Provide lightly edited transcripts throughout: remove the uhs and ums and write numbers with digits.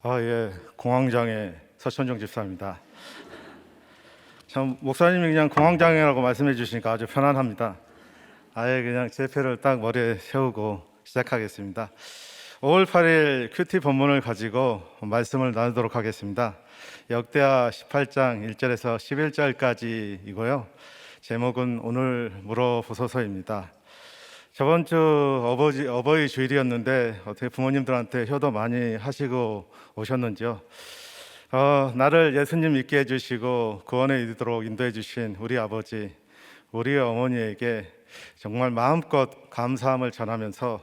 예, 공황장애 서천정 집사입니다. 참 목사님이 그냥 공황장애라고 말씀해 주시니까 아주 편안합니다. 아예 그냥 제 패를 딱 머리에 세우고 시작하겠습니다. 5월 8일 큐티 본문을 가지고 말씀을 나누도록 하겠습니다. 역대하 18장 1절에서 11절까지이고요. 제목은 오늘 물어보소서입니다. 저번 주 어버이 주일이었는데 어떻게 부모님들한테 효도 많이 하시고 오셨는지요? 나를 예수님 믿게 해주시고 구원에 이르도록 인도해 주신 우리 아버지, 우리 어머니에게 정말 마음껏 감사함을 전하면서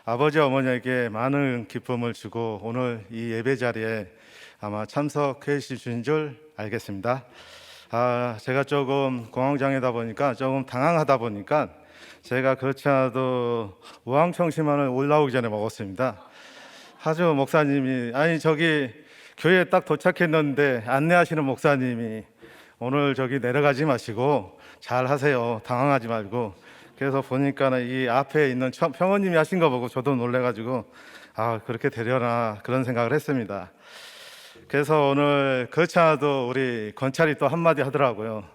아버지 어머니에게 많은 기쁨을 주고 오늘 이 예배 자리에 아마 참석해 주신 줄 알겠습니다. 제가 조금 공황장애다 보니까 조금 당황하다 보니까 제가 그렇지 않아도 우황청심환을 올라오기 전에 먹었습니다. 하주 목사님이 저기 교회에 딱 도착했는데 안내하시는 목사님이 오늘 저기 내려가지 마시고 잘 하세요, 당황하지 말고. 그래서 보니까 이 앞에 있는 평원님이 하신 거 보고 저도 놀래가지고 그렇게 되려나 그런 생각을 했습니다. 그래서 오늘 그렇지 않아도 우리 건찰이 또 한마디 하더라고요.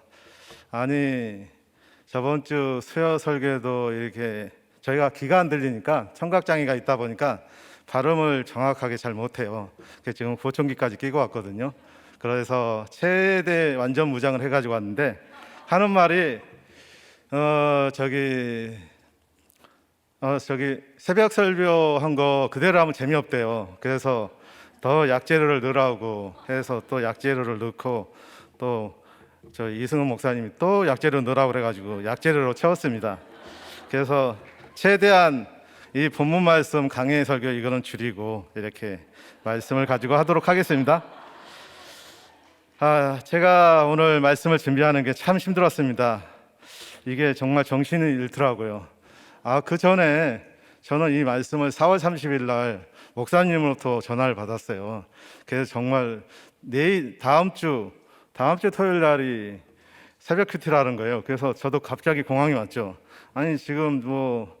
저번 주 수요 설교도 이렇게 저희가 귀가 안 들리니까 청각장애가 있다 보니까 발음을 정확하게 잘 못해요. 그래서 지금 보청기까지 끼고 왔거든요. 그래서 최대 완전 무장을 해가지고 왔는데 하는 말이 저기 새벽 설교한 거 그대로 하면 재미없대요. 그래서 더 약재료를 넣으라고 해서 또 약재료를 넣고 또 저 이승훈 목사님이 또 약재료 넣으라고 그래가지고 약재료로 채웠습니다. 그래서 최대한 이 본문 말씀 강해 설교 이거는 줄이고 이렇게 말씀을 가지고 하도록 하겠습니다. 제가 오늘 말씀을 준비하는 게 참 힘들었습니다. 이게 정말 정신이 잃더라고요. 그 전에 저는 이 말씀을 4월 30일 날 목사님으로부터 전화를 받았어요. 그래서 정말 다음 주 토요일 날이 새벽 큐티라는 거예요. 그래서 저도 갑자기 공황이 왔죠. 지금 뭐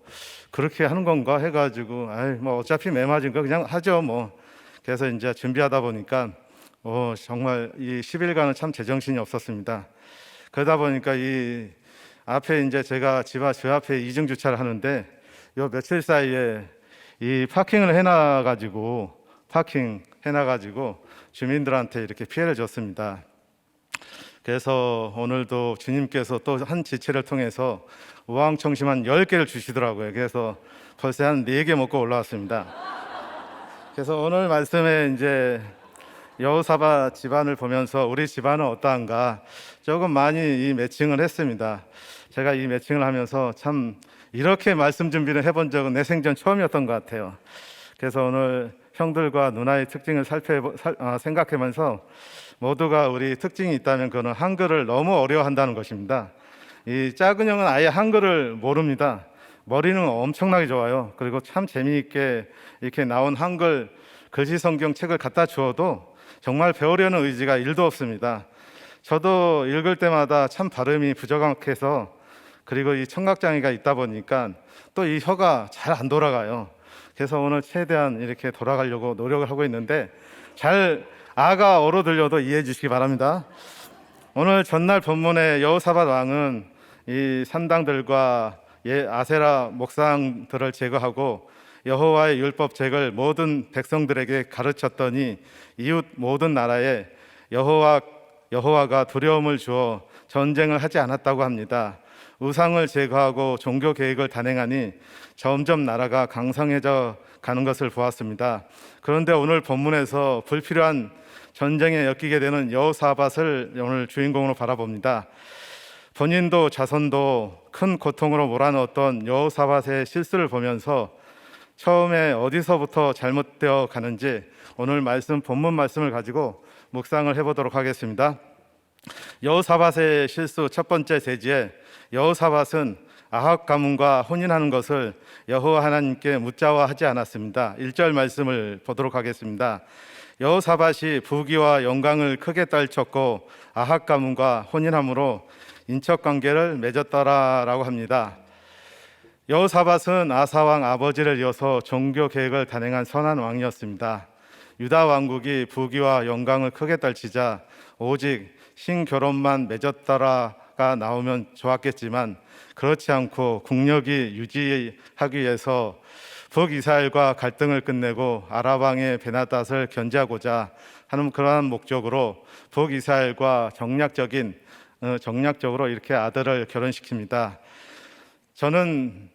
그렇게 하는 건가 해가지고 뭐 어차피 매 맞은 거 그냥 하죠 뭐. 그래서 이제 준비하다 보니까 정말 이 10일간은 참 제정신이 없었습니다. 그러다 보니까 이 앞에 이제 제가 집 앞에 이중 주차를 하는데 요 며칠 사이에 이 파킹을 해놔가지고 주민들한테 이렇게 피해를 줬습니다. 그래서 오늘도 주님께서 또 한 지체를 통해서 우황청심환 10개를 주시더라고요. 그래서 벌써 한 4개 먹고 올라왔습니다. 그래서 오늘 말씀에 이제 여호사밧 집안을 보면서 우리 집안은 어떠한가 조금 많이 이 매칭을 했습니다. 제가 이 매칭을 하면서 참 이렇게 말씀 준비를 해본 적은 내 생전 처음이었던 것 같아요. 그래서 오늘 형들과 누나의 특징을 생각하면서 모두가 우리 특징이 있다면 그거는 한글을 너무 어려워한다는 것입니다. 이 작은 형은 아예 한글을 모릅니다. 머리는 엄청나게 좋아요. 그리고 참 재미있게 이렇게 나온 한글 글씨 성경 책을 갖다 주어도 정말 배우려는 의지가 1도 없습니다. 저도 읽을 때마다 참 발음이 부정확해서 그리고 이 청각장애가 있다 보니까 또 이 혀가 잘 안 돌아가요. 그래서 오늘 최대한 이렇게 돌아가려고 노력을 하고 있는데 아가 얼어 들려도 이해해 주시기 바랍니다. 오늘 전날 본문의 여호사밧 왕은 이 산당들과 아세라 목상들을 제거하고 여호와의 율법책을 모든 백성들에게 가르쳤더니 이웃 모든 나라에 여호와가 두려움을 주어 전쟁을 하지 않았다고 합니다. 우상을 제거하고 종교 계획을 단행하니 점점 나라가 강성해져 가는 것을 보았습니다. 그런데 오늘 본문에서 불필요한 전쟁에 엮이게 되는 여호사밧을 오늘 주인공으로 바라봅니다. 본인도 자손도 큰 고통으로 몰아넣었던 여호사밧의 실수를 보면서 처음에 어디서부터 잘못되어 가는지 오늘 본문 말씀을 가지고 묵상을 해보도록 하겠습니다. 여호사밧의 실수 첫 번째 대지에 여호사밧은 아합 가문과 혼인하는 것을 여호와 하나님께 묻자와하지 않았습니다. 1절 말씀을 보도록 하겠습니다. 여호사밧이 부귀와 영광을 크게 떨쳤고 아합 가문과 혼인함으로 인척 관계를 맺었더라라고 합니다. 여호사밧은 아사 왕 아버지를 이어서 종교 계획을 단행한 선한 왕이었습니다. 유다 왕국이 부귀와 영광을 크게 떨치자 오직 신결혼만 맺었다라가 나오면 좋았겠지만 그렇지 않고 국력이 유지하기 위해서 북이스라엘과 갈등을 끝내고 아랍 왕의 베나닷을 견제하고자 하는 그러한 목적으로 북이스라엘과 정략적으로 이렇게 아들을 결혼시킵니다. 저는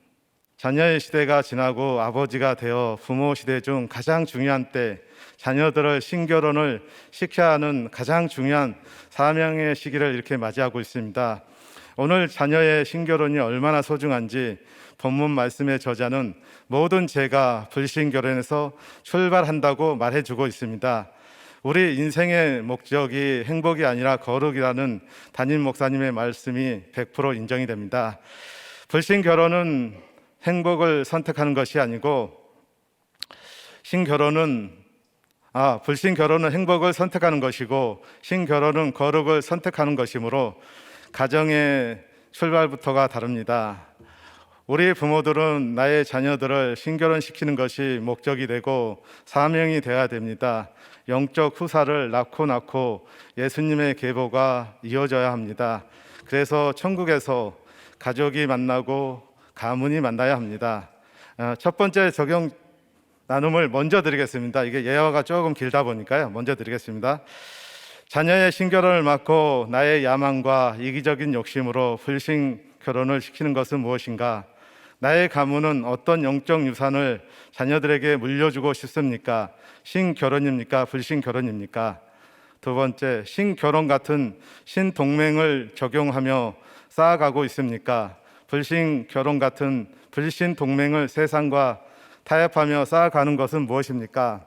자녀의 시대가 지나고 아버지가 되어 부모 시대 중 가장 중요한 때 자녀들을 신결혼을 시켜야 하는 가장 중요한 사명의 시기를 이렇게 맞이하고 있습니다. 오늘 자녀의 신결혼이 얼마나 소중한지 본문 말씀의 저자는 모든 죄가 불신결혼에서 출발한다고 말해주고 있습니다. 우리 인생의 목적이 행복이 아니라 거룩이라는 담임 목사님의 말씀이 100% 인정이 됩니다. 불신결혼은 행복을 선택하는 것이 아니고 불신결혼은 행복을 선택하는 것이고 신결혼은 거룩을 선택하는 것이므로 가정의 출발부터가 다릅니다. 우리 부모들은 나의 자녀들을 신결혼시키는 것이 목적이 되고 사명이 되어야 됩니다. 영적 후사를 낳고 예수님의 계보가 이어져야 합니다. 그래서 천국에서 가족이 만나고 가문이 만나야 합니다. 첫 번째 적용 나눔을 먼저 드리겠습니다. 이게 예화가 조금 길다 보니까요. 먼저 드리겠습니다. 자녀의 신결혼을 막고 나의 야망과 이기적인 욕심으로 불신 결혼을 시키는 것은 무엇인가? 나의 가문은 어떤 영적 유산을 자녀들에게 물려주고 싶습니까? 신결혼입니까? 불신결혼입니까? 두 번째, 신결혼 같은 신동맹을 적용하며 쌓아가고 있습니까? 불신결혼 같은 불신동맹을 세상과 타협하며 쌓아가는 것은 무엇입니까?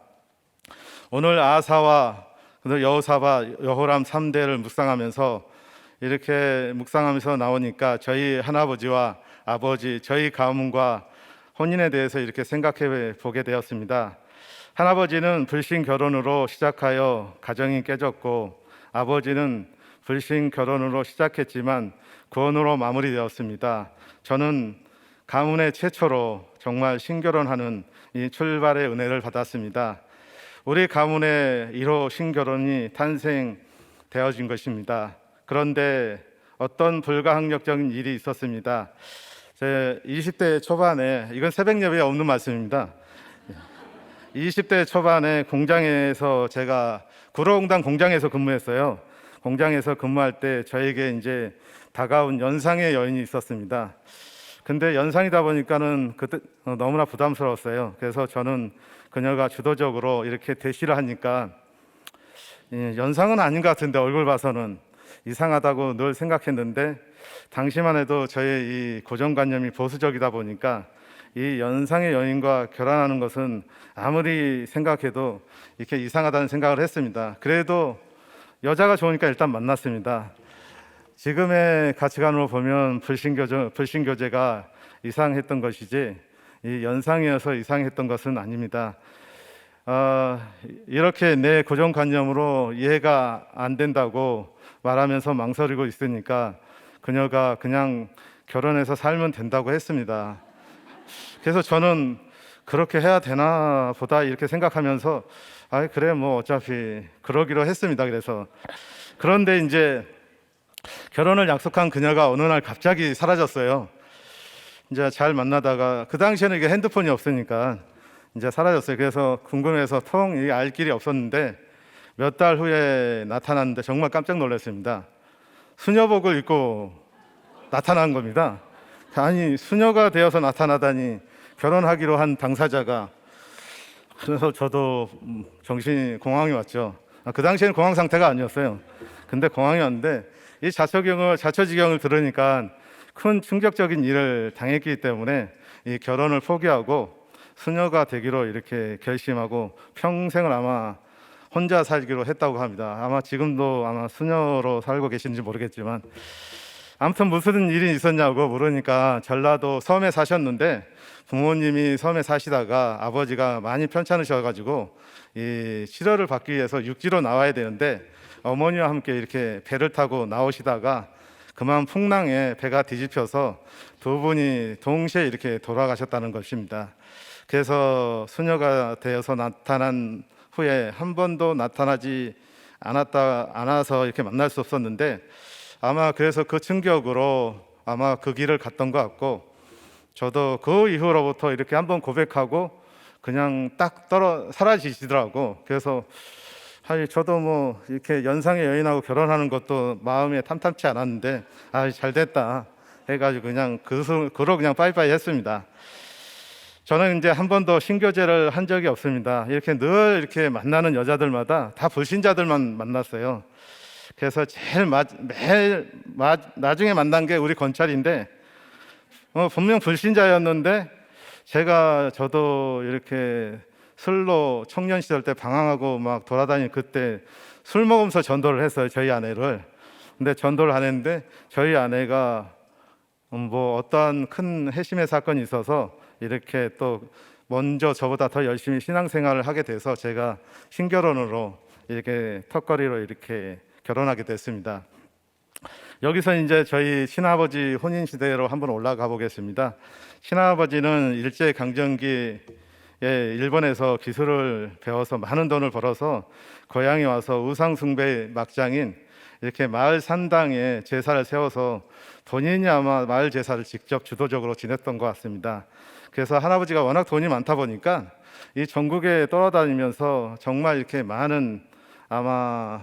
오늘 아사와 여호사밧, 여호람 3대를 묵상하면서 나오니까 저희 할아버지와 아버지, 저희 가문과 혼인에 대해서 이렇게 생각해 보게 되었습니다. 할아버지는 불신 결혼으로 시작하여 가정이 깨졌고 아버지는 불신 결혼으로 시작했지만 구원으로 마무리되었습니다. 저는 가문의 최초로 정말 신결혼하는 이 출발의 은혜를 받았습니다. 우리 가문의 1호 신결혼이 탄생되어진 것입니다. 그런데 어떤 불가항력적인 일이 있었습니다. 제 20대 초반에, 이건 새벽 예배에 없는 말씀입니다. 20대 초반에 공장에서 제가 구로공단 공장에서 근무했어요. 공장에서 근무할 때 저에게 이제 다가온 연상의 여인이 있었습니다. 근데 연상이다 보니까는 그때 너무나 부담스러웠어요. 그래서 저는 그녀가 주도적으로 이렇게 대시를 하니까 연상은 아닌 것 같은데 얼굴 봐서는 이상하다고 늘 생각했는데 당시만 해도 저의 이 고정관념이 보수적이다 보니까 이 연상의 여인과 결혼하는 것은 아무리 생각해도 이렇게 이상하다는 생각을 했습니다. 그래도 여자가 좋으니까 일단 만났습니다. 지금의 가치관으로 보면 불신교제가 이상했던 것이지 이 연상이어서 이상했던 것은 아닙니다. 이렇게 내 고정관념으로 이해가 안 된다고 말하면서 망설이고 있으니까 그녀가 그냥 결혼해서 살면 된다고 했습니다. 그래서 저는 그렇게 해야 되나 보다 이렇게 생각하면서 그래 뭐 어차피 그러기로 했습니다. 그런데 이제 결혼을 약속한 그녀가 어느 날 갑자기 사라졌어요. 이제 잘 만나다가 그 당시에는 이게 핸드폰이 없으니까 이제 사라졌어요. 그래서 궁금해서 통 알 길이 없었는데 몇 달 후에 나타났는데 정말 깜짝 놀랐습니다. 수녀복을 입고 나타난 겁니다. 아니 수녀가 되어서 나타나다니, 결혼하기로 한 당사자가. 그래서 저도 정신이 공황이 왔죠. 그 당시에는 공황 상태가 아니었어요. 근데 공황이 왔는데 이 자처지경을 들으니까 큰 충격적인 일을 당했기 때문에 이 결혼을 포기하고 수녀가 되기로 이렇게 결심하고 평생을 아마 혼자 살기로 했다고 합니다. 아마 지금도 아마 수녀로 살고 계신지 모르겠지만 아무튼 무슨 일이 있었냐고 물으니까 전라도 섬에 사셨는데 부모님이 섬에 사시다가 아버지가 많이 편찮으셔가지고 이 치료를 받기 위해서 육지로 나와야 되는데 어머니와 함께 이렇게 배를 타고 나오시다가 그만 풍랑에 배가 뒤집혀서 두 분이 동시에 이렇게 돌아가셨다는 것입니다. 그래서 수녀가 되어서 나타난 후에 한 번도 나타나지 않아서 이렇게 만날 수 없었는데, 아마 그래서 그 충격으로 아마 그 길을 갔던 것 같고, 저도 그 이후로부터 이렇게 한번 고백하고 그냥 딱 사라지시더라고. 그래서 저도 뭐 이렇게 연상의 여인하고 결혼하는 것도 마음에 탐탐치 않았는데, 잘 됐다 해가지고 그냥 그로 그냥 빠이빠이 했습니다. 저는 이제 한 번도 신교제를 한 적이 없습니다. 이렇게 늘 이렇게 만나는 여자들마다 다 불신자들만 만났어요. 그래서 나중에 만난 게 우리 건찰인데, 분명 불신자였는데, 저도 이렇게 술로 청년 시절 때 방황하고 막 돌아다니는 그때 술 먹으면서 전도를 했어요, 저희 아내를. 근데 전도를 하는데 저희 아내가 뭐 어떠한 큰 회심의 사건이 있어서 이렇게 또 먼저 저보다 더 열심히 신앙생활을 하게 돼서 제가 신결혼으로 이렇게 턱걸이로 이렇게 결혼하게 됐습니다. 여기서 이제 저희 친아버지 혼인 시대로 한번 올라가 보겠습니다. 친아버지는 일제 강점기에 일본에서 기술을 배워서 많은 돈을 벌어서 고향에 와서 우상 숭배 막장인 이렇게 마을 산당에 제사를 세워서 본인이 아마 마을 제사를 직접 주도적으로 지냈던 것 같습니다. 그래서 할아버지가 워낙 돈이 많다 보니까 이 전국에 돌아다니면서 정말 이렇게 많은 아마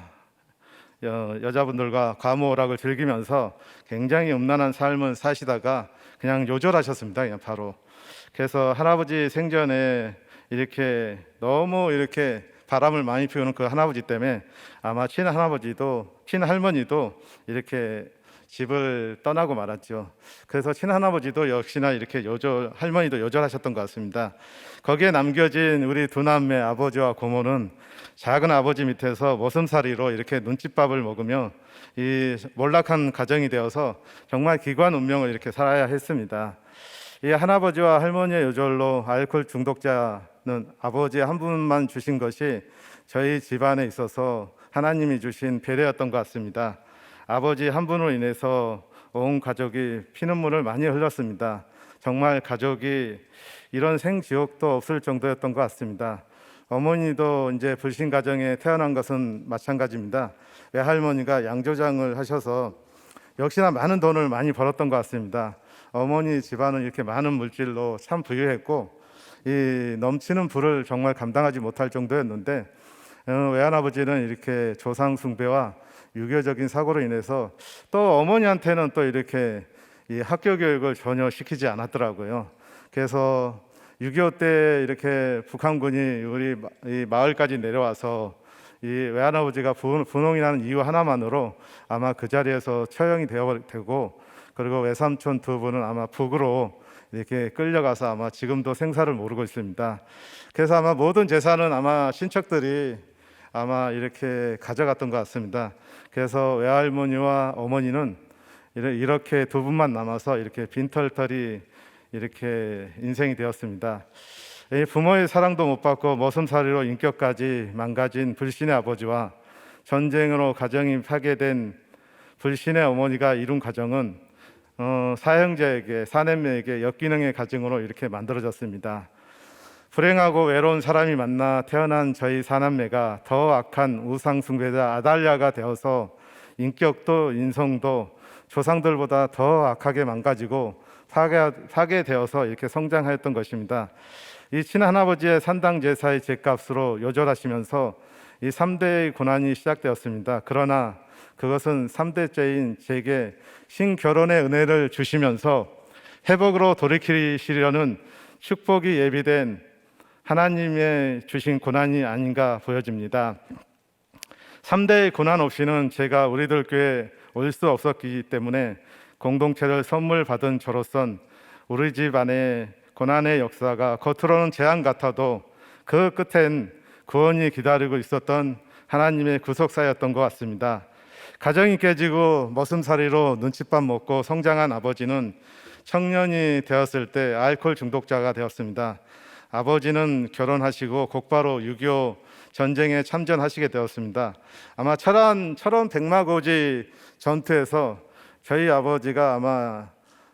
여자분들과 과모오락을 즐기면서 굉장히 음란한 삶을 사시다가 그냥 요절하셨습니다. 그냥 바로. 그래서 할아버지 생전에 이렇게 너무 이렇게 바람을 많이 피우는 그 할아버지 때문에 아마 친할머니도 이렇게 집을 떠나고 말았죠. 그래서 친할아버지도 역시나 이렇게 할머니도 요절하셨던 것 같습니다. 거기에 남겨진 우리 두 남매 아버지와 고모는 작은 아버지 밑에서 머슴살이로 이렇게 눈칫밥을 먹으며 이 몰락한 가정이 되어서 정말 기관 운명을 이렇게 살아야 했습니다. 이 할아버지와 할머니의 요절로 알코올 중독자는 아버지 한 분만 주신 것이 저희 집안에 있어서 하나님이 주신 배려였던 것 같습니다. 아버지 한 분으로 인해서 온 가족이 피눈물을 많이 흘렸습니다. 정말 가족이 이런 생지옥도 없을 정도였던 것 같습니다. 어머니도 이제 불신 가정에 태어난 것은 마찬가지입니다. 외할머니가 양조장을 하셔서 역시나 많은 돈을 많이 벌었던 것 같습니다. 어머니 집안은 이렇게 많은 물질로 참 부유했고 이 넘치는 부를 정말 감당하지 못할 정도였는데, 외할아버지는 이렇게 조상 숭배와 유교적인 사고로 인해서 또 어머니한테는 또 이렇게 이 학교 교육을 전혀 시키지 않았더라고요. 그래서 6.25 때 이렇게 북한군이 우리 이 마을까지 내려와서 이 외할아버지가 분홍이라는 이유 하나만으로 아마 그 자리에서 처형이 되고, 그리고 외삼촌 두 분은 아마 북으로 이렇게 끌려가서 아마 지금도 생사를 모르고 있습니다. 그래서 아마 모든 재산은 아마 친척들이 아마 이렇게 가져갔던 것 같습니다. 그래서 외할머니와 어머니는 이렇게 두 분만 남아서 이렇게 빈털터리 이렇게 인생이 되었습니다. 부모의 사랑도 못 받고 머슴살이로 인격까지 망가진 불신의 아버지와 전쟁으로 가정이 파괴된 불신의 어머니가 이룬 가정은 사형제에게, 사남매에게 역기능의 가정으로 이렇게 만들어졌습니다. 불행하고 외로운 사람이 만나 태어난 저희 사남매가 더 악한 우상 숭배자 아달랴가 되어서 인격도 인성도 조상들보다 더 악하게 망가지고 파괴되어서 이렇게 성장하였던 것입니다. 이 친할아버지의 산당 제사의 죗값으로 요절하시면서 이 3대의 고난이 시작되었습니다. 그러나 그것은 3대째인 제게 신결혼의 은혜를 주시면서 회복으로 돌이키시려는 축복이 예비된 하나님의 주신 고난이 아닌가 보여집니다. 3대의 고난 없이는 제가 우리들 교회에 올 수 없었기 때문에 공동체를 선물 받은 저로선 우리 집 안에 고난의 역사가 겉으로는 재앙 같아도 그 끝엔 구원이 기다리고 있었던 하나님의 구속사였던 것 같습니다. 가정이 깨지고 머슴살이로 눈칫밥 먹고 성장한 아버지는 청년이 되었을 때 알코올 중독자가 되었습니다. 아버지는 결혼하시고 곧바로 6.25 전쟁에 참전하시게 되었습니다. 아마 철원 백마고지 전투에서 저희 아버지가 아마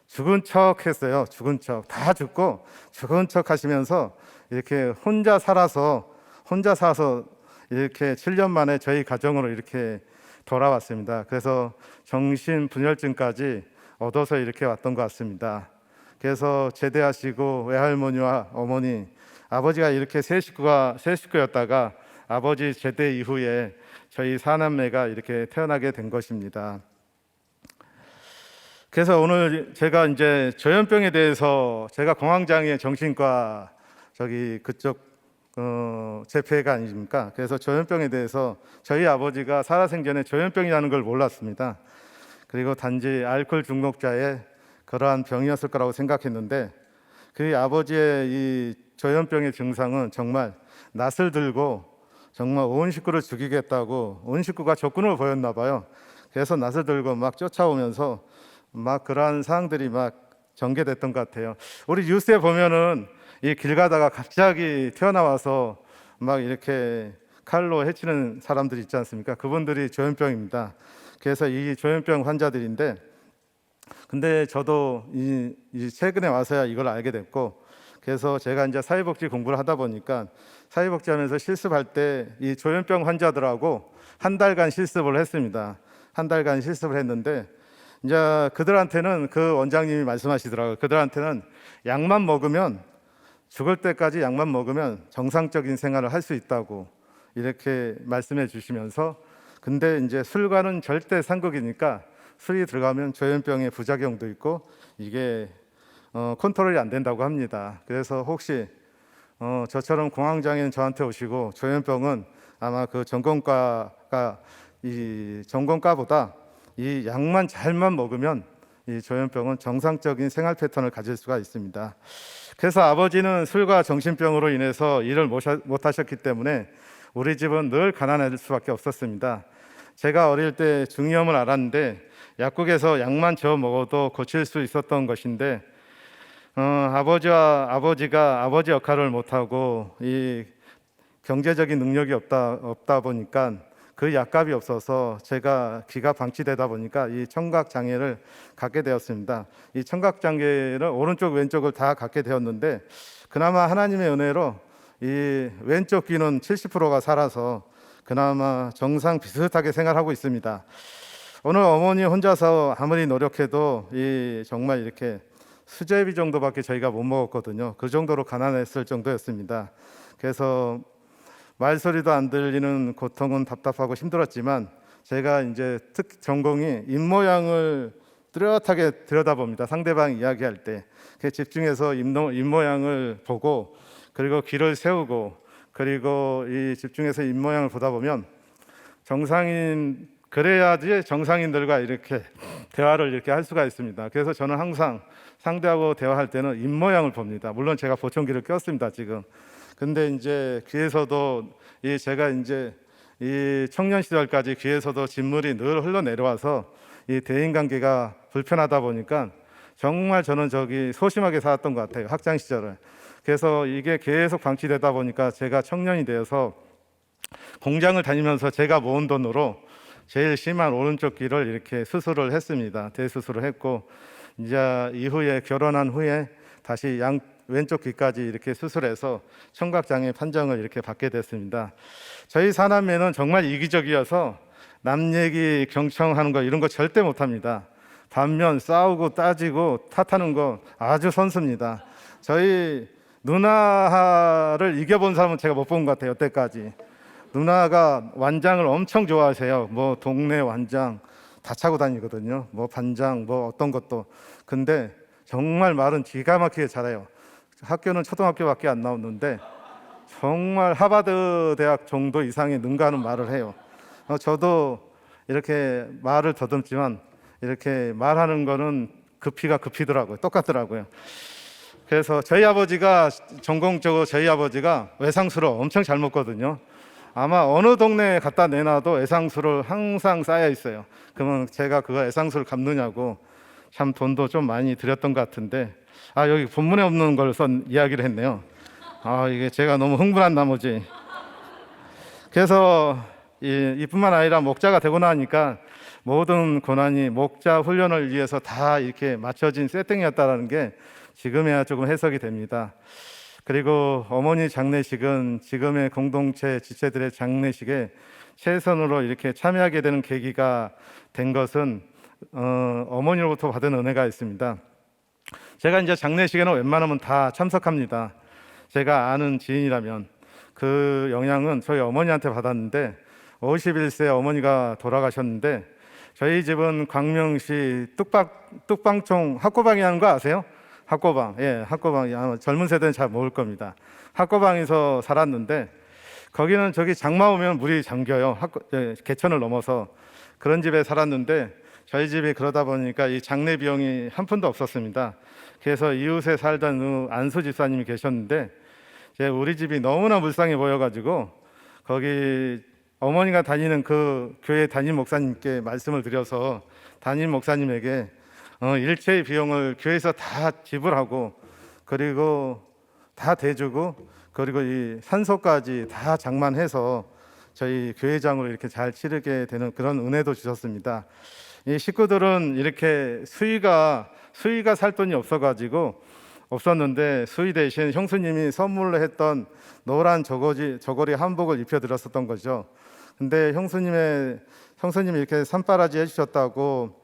죽은 척 했어요. 죽은 척. 다 죽고 죽은 척 하시면서 이렇게 혼자 살아서 혼자 사서 이렇게 7년 만에 저희 가정으로 이렇게 돌아왔습니다. 그래서 정신분열증까지 얻어서 이렇게 왔던 것 같습니다. 그래서 제대하시고 외할머니와 어머니, 아버지가 이렇게 세 식구였다가 아버지 제대 이후에 저희 사남매가 이렇게 태어나게 된 것입니다. 그래서 오늘 제가 이제 조현병에 대해서, 제가 공황장애 정신과 그쪽 재폐가 아닙니까? 그래서 조현병에 대해서 저희 아버지가 살아생전에 조현병이라는 걸 몰랐습니다. 그리고 단지 알코올 중독자의 그러한 병이었을 거라고 생각했는데, 그 아버지의 이 조현병의 증상은 정말 낯을 들고 정말 온 식구를 죽이겠다고 온 식구가 적군을 보였나 봐요. 그래서 낯을 들고 막 쫓아오면서 막 그러한 상황들이 막 전개됐던 것 같아요. 우리 뉴스에 보면은 이 길 가다가 갑자기 튀어나와서 막 이렇게 칼로 해치는 사람들이 있지 않습니까? 그분들이 조현병입니다. 그래서 이 조현병 환자들인데, 근데 저도 이 최근에 와서야 이걸 알게 됐고, 그래서 제가 이제 사회복지 공부를 하다 보니까 사회복지하면서 실습할 때 이 조현병 환자들하고 한 달간 실습을 했습니다. 한 달간 실습을 했는데, 이제 그들한테는 그 원장님이 말씀하시더라고요. 그들한테는 약만 먹으면, 죽을 때까지 약만 먹으면 정상적인 생활을 할 수 있다고 이렇게 말씀해 주시면서, 근데 이제 술과는 절대 상극이니까 술이 들어가면 조현병의 부작용도 있고 이게 컨트롤이 안 된다고 합니다. 그래서 혹시 저처럼 공황장애는 저한테 오시고 조현병은 아마 그 전공과보다 이 약만 잘만 먹으면 이 조현병은 정상적인 생활 패턴을 가질 수가 있습니다. 그래서 아버지는 술과 정신병으로 인해서 일을 못 하셨기 때문에 우리 집은 늘 가난할 수밖에 없었습니다. 제가 어릴 때 중이염을 앓았는데 약국에서 약만 저어 먹어도 고칠 수 있었던 것인데, 아버지가 아버지 역할을 못하고 이 경제적인 능력이 없다 보니까 그 약값이 없어서 제가 귀가 방치되다 보니까 이 청각 장애를 갖게 되었습니다. 이 청각 장애를 오른쪽 왼쪽을 다 갖게 되었는데, 그나마 하나님의 은혜로 이 왼쪽 귀는 70%가 살아서 그나마 정상 비슷하게 생활하고 있습니다. 오늘 어머니 혼자서 아무리 노력해도 정말 이렇게 수제비 정도밖에 저희가 못 먹었거든요. 그 정도로 가난했을 정도였습니다. 그래서 말소리도 안 들리는 고통은 답답하고 힘들었지만, 제가 이제 전공이 입모양을 뚜렷하게 들여다봅니다. 상대방 이야기할 때 집중해서 입모양을 보고, 그리고 귀를 세우고, 그리고 이 집중해서 입모양을 보다 보면 그래야지 정상인들과 이렇게 대화를 이렇게 할 수가 있습니다. 그래서 저는 항상 상대하고 대화할 때는 입모양을 봅니다. 물론 제가 보청기를 꼈습니다 지금. 근데 이제 귀에서도 제가 이제 이 청년 시절까지 귀에서도 진물이 늘 흘러내려와서 이 대인관계가 불편하다 보니까 정말 저는 소심하게 살았던 것 같아요, 학창 시절을. 그래서 이게 계속 방치되다 보니까 제가 청년이 되어서 공장을 다니면서 제가 모은 돈으로 제일 심한 오른쪽 귀를 이렇게 수술을 했습니다. 대수술을 했고, 이제 이후에 결혼한 후에 다시 왼쪽 귀까지 이렇게 수술해서 청각장애 판정을 이렇게 받게 됐습니다. 저희 사남매는 정말 이기적이어서 남 얘기 경청하는 거 이런 거 절대 못합니다. 반면 싸우고 따지고 탓하는 거 아주 선수입니다. 저희 누나를 이겨본 사람은 제가 못 본 것 같아요, 여태까지. 누나가 완장을 엄청 좋아하세요. 뭐 동네 완장 다 차고 다니거든요. 뭐 반장 뭐 어떤 것도. 근데 정말 말은 기가 막히게 잘해요. 학교는 초등학교밖에 안 나오는데 정말 하버드 대학 정도 이상의 능가하는 말을 해요. 저도 이렇게 말을 더듬지만 이렇게 말하는 거는 급히가 급히더라고요. 똑같더라고요. 그래서 전공적으로 저희 아버지가 외상술을 엄청 잘 먹거든요. 아마 어느 동네에 갖다 내놔도 외상술을 항상 쌓여 있어요. 그러면 제가 그거 외상술 갚느냐고 참 돈도 좀 많이 들였던 것 같은데, 여기 본문에 없는 걸 이야기를 했네요. 이게 제가 너무 흥분한 나머지. 그래서 이뿐만 아니라 목자가 되고 나니까 모든 고난이 목자 훈련을 위해서 다 이렇게 맞춰진 세팅이었다는 게 지금에야 조금 해석이 됩니다. 그리고 어머니 장례식은 지금의 공동체 지체들의 장례식에 최선으로 이렇게 참여하게 되는 계기가 된 것은 어머니로부터 받은 은혜가 있습니다. 제가 이제 장례식에는 웬만하면 다 참석합니다. 제가 아는 지인이라면. 그 영향은 저희 어머니한테 받았는데 51세 어머니가 돌아가셨는데, 저희 집은 광명시 뚝방촌 학고방이라는 거 아세요? 학고방. 예, 학고방. 아마 젊은 세대는 잘 모를 겁니다. 학고방에서 살았는데, 거기는 저기 장마 오면 물이 잠겨요. 개천을 넘어서. 그런 집에 살았는데, 저희 집이 그러다 보니까 이 장례 비용이 한 푼도 없었습니다. 그래서 이웃에 살던 안수 집사님이 계셨는데, 우리 집이 너무나 불쌍해 보여가지고 거기 어머니가 다니는 그 교회 담임 목사님께 말씀을 드려서 담임 목사님에게 일체의 비용을 교회에서 다 지불하고, 그리고 다 대주고, 그리고 이 산소까지 다 장만해서 저희 교회장으로 이렇게 잘 치르게 되는 그런 은혜도 주셨습니다. 이 식구들은 이렇게 수의가 살 돈이 없었는데 수의 대신 형수님이 선물로 했던 노란 저고리 한복을 입혀드렸었던 거죠. 근데 형수님이 이렇게 산바라지 해주셨다고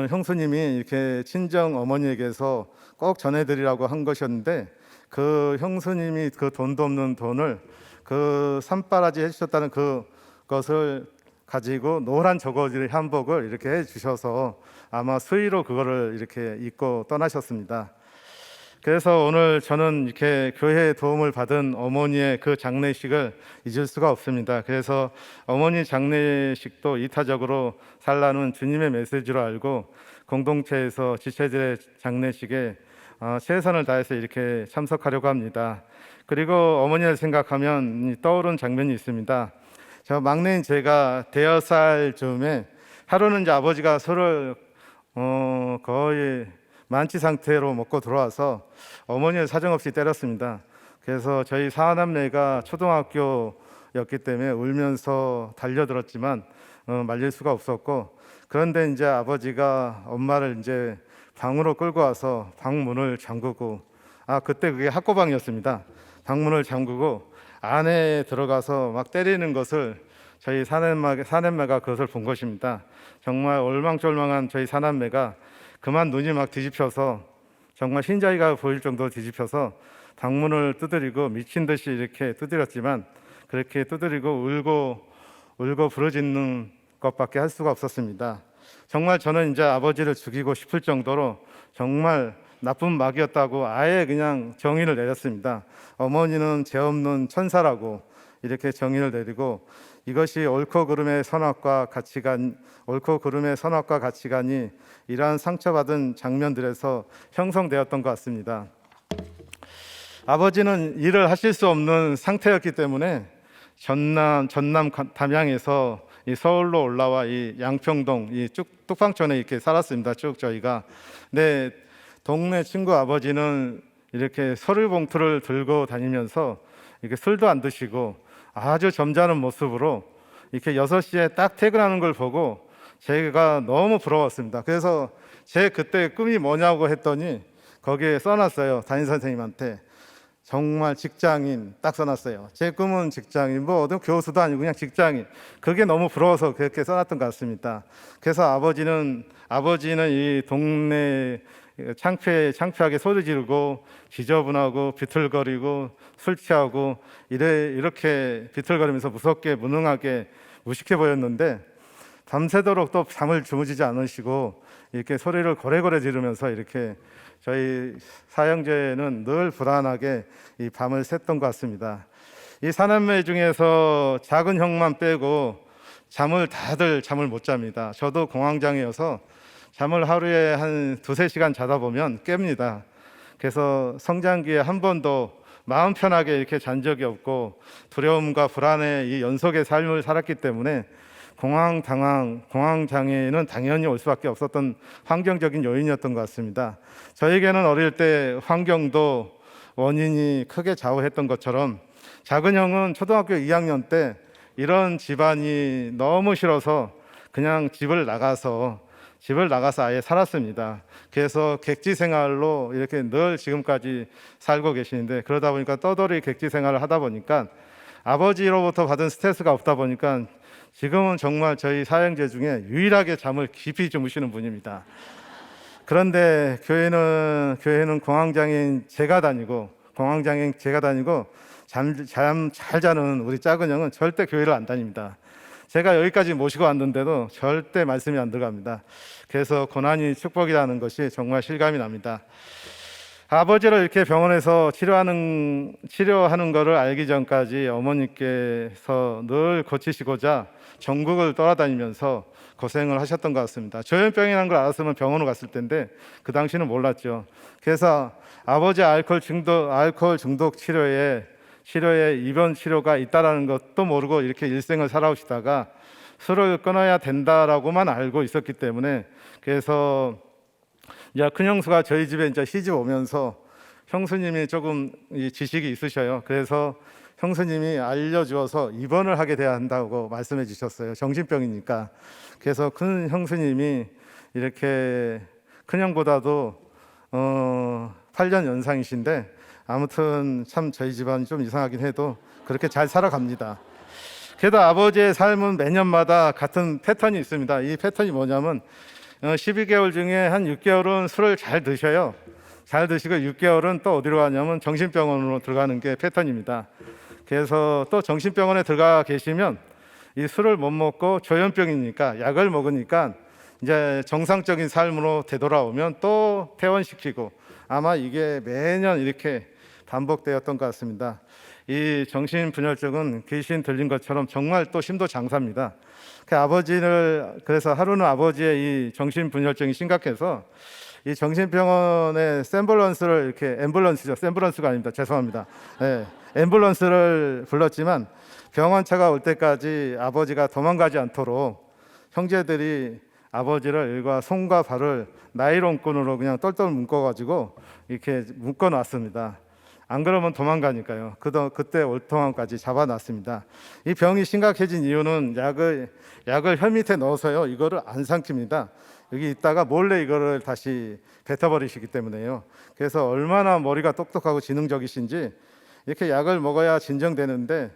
형수님이 이렇게 친정 어머니에게서 꼭 전해드리라고 한 것이었는데, 그 형수님이 그 돈도 없는 돈을 그 산바라지 해주셨다는 그것을 가지고 노란 저고리 한복을 이렇게 해주셔서 아마 수의로 그거를 이렇게 입고 떠나셨습니다. 그래서 오늘 저는 이렇게 교회의 도움을 받은 어머니의 그 장례식을 잊을 수가 없습니다. 그래서 어머니 장례식도 이타적으로 살라는 주님의 메시지로 알고 공동체에서 지체들의 장례식에 최선을 다해서 이렇게 참석하려고 합니다. 그리고 어머니를 생각하면 떠오른 장면이 있습니다. 저 막내인 제가 5살 즈음에 하루는 이제 아버지가 술을 거의 만취 상태로 먹고 들어와서 어머니를 사정없이 때렸습니다. 그래서 저희 사남매가 초등학교였기 때문에 울면서 달려들었지만 말릴 수가 없었고, 그런데 이제 아버지가 엄마를 이제 방으로 끌고 와서 방문을 잠그고, 그때 그게 학고방이었습니다. 방문을 잠그고 안에 들어가서 막 때리는 것을 저희 사남매가 그것을 본 것입니다. 정말 올망졸망한 저희 사남매가 그만 눈이 막 뒤집혀서 정말 흰자위가 보일 정도로 뒤집혀서 방문을 두드리고 미친 듯이 이렇게 두드렸지만, 그렇게 두드리고 울고 부르짖는 것밖에 할 수가 없었습니다. 정말 저는 이제 아버지를 죽이고 싶을 정도로 정말 나쁜 마귀였다고 아예 그냥 정의를 내렸습니다. 어머니는 죄 없는 천사라고 이렇게 정의를 내리고, 이것이 옳고 그름의 선악과 가치관이 이러한 상처받은 장면들에서 형성되었던 것 같습니다. 아버지는 일을 하실 수 없는 상태였기 때문에 전남 담양에서 이 서울로 올라와 이 양평동 이 뚝방촌에 이렇게 살았습니다. 쭉 저희가. 네, 동네 친구 아버지는 이렇게 서류봉투를 들고 다니면서 이렇게 술도 안 드시고 아주 점잖은 모습으로 이렇게 6시에 딱 퇴근하는 걸 보고 제가 너무 부러웠습니다. 그래서 제 그때 꿈이 뭐냐고 했더니 거기에 써놨어요. 담임선생님한테. 정말 직장인 딱 써놨어요. 제 꿈은 직장인, 뭐 어떤 교수도 아니고 그냥 직장인. 그게 너무 부러워서 그렇게 써놨던 것 같습니다. 그래서 아버지는 이 동네 창피하게 소리 지르고 지저분하고 비틀거리고 술 취하고 이렇게 비틀거리면서 무능하게 무식해 보였는데, 밤새도록 또 잠을 주무시지 않으시고 이렇게 소리를 고래고래 지르면서 이렇게 저희 사형제는 늘 불안하게 이 밤을 샜던 것 같습니다. 이 사남매 중에서 작은 형만 빼고 다들 잠을 못 잡니다. 저도 공황장애여서 잠을 하루에 한 2-3시간 자다 보면 깹니다. 그래서 성장기에 한 번도 마음 편하게 이렇게 잔 적이 없고 두려움과 불안의 이 연속의 삶을 살았기 때문에 공황장애는 당연히 올 수밖에 없었던 환경적인 요인이었던 것 같습니다. 저에게는 어릴 때 환경도 원인이 크게 좌우했던 것처럼 작은 형은 초등학교 2학년 때 이런 집안이 너무 싫어서 그냥 집을 나가서 집을 나가서 아예 살았습니다. 그래서 객지 생활로 이렇게 늘 지금까지 살고 계시는데, 그러다 보니까 떠돌이 객지 생활을 하다 보니까 아버지로부터 받은 스트레스가 없다 보니까 지금은 정말 저희 사형제 중에 유일하게 잠을 깊이 주무시는 분입니다. 그런데 교회는 공황장애인 제가 다니고 잠 잘 자는 우리 작은 형은 절대 교회를 안 다닙니다. 제가 여기까지 모시고 왔는데도 절대 말씀이 안 들어갑니다. 그래서 고난이 축복이라는 것이 정말 실감이 납니다. 아버지를 이렇게 병원에서 치료하는 것을 알기 전까지 어머니께서 늘 고치시고자 전국을 돌아다니면서 고생을 하셨던 것 같습니다. 조현병이라는 걸 알았으면 병원을 갔을 텐데 그 당시는 몰랐죠. 그래서 아버지 알코올 중독 치료에 입원 치료가 있다라는 것도 모르고 이렇게 일생을 살아오시다가 술을 끊어야 된다라고만 알고 있었기 때문에, 그래서 이제 큰 형수가 저희 집에 이제 시집 오면서 형수님이 조금 지식이 있으셔요. 그래서 형수님이 알려주어서 입원을 하게 돼야 한다고 말씀해 주셨어요. 정신병이니까. 그래서 큰 형수님이 이렇게 큰 형보다도 8년 연상이신데, 아무튼 참 저희 집안이 좀 이상하긴 해도 그렇게 잘 살아갑니다. 그래도 아버지의 삶은 매년마다 같은 패턴이 있습니다. 이 패턴이 뭐냐면 12개월 중에 한 6개월은 술을 잘 드셔요. 잘 드시고 6개월은 또 어디로 가냐면 정신병원으로 들어가는 게 패턴입니다. 그래서 또 정신병원에 들어가 계시면 이 술을 못 먹고 조현병이니까 약을 먹으니까 이제 정상적인 삶으로 되돌아오면 또 퇴원시키고, 아마 이게 매년 이렇게 반복되었던 것 같습니다. 이 정신분열증은 귀신 들린 것처럼 정말 또 심도 장사입니다. 그래서 하루는 아버지의 이 정신분열증이 심각해서 이 정신병원에 앰뷸런스가 아닙니다. 죄송합니다. 네, 앰뷸런스를 불렀지만 병원차가 올 때까지 아버지가 도망가지 않도록 형제들이 아버지를 일과 손과 발을 나이론끈으로 그냥 똘똘 묶어가지고 이렇게 묶어놨습니다. 안 그러면 도망가니까요. 그때 올통함까지 잡아놨습니다. 이 병이 심각해진 이유는 약을 혀 밑에 넣어서요, 이거를 안 삼킵니다. 여기 있다가 몰래 이거를 다시 뱉어버리시기 때문에요. 그래서 얼마나 머리가 똑똑하고 지능적이신지 이렇게 약을 먹어야 진정되는데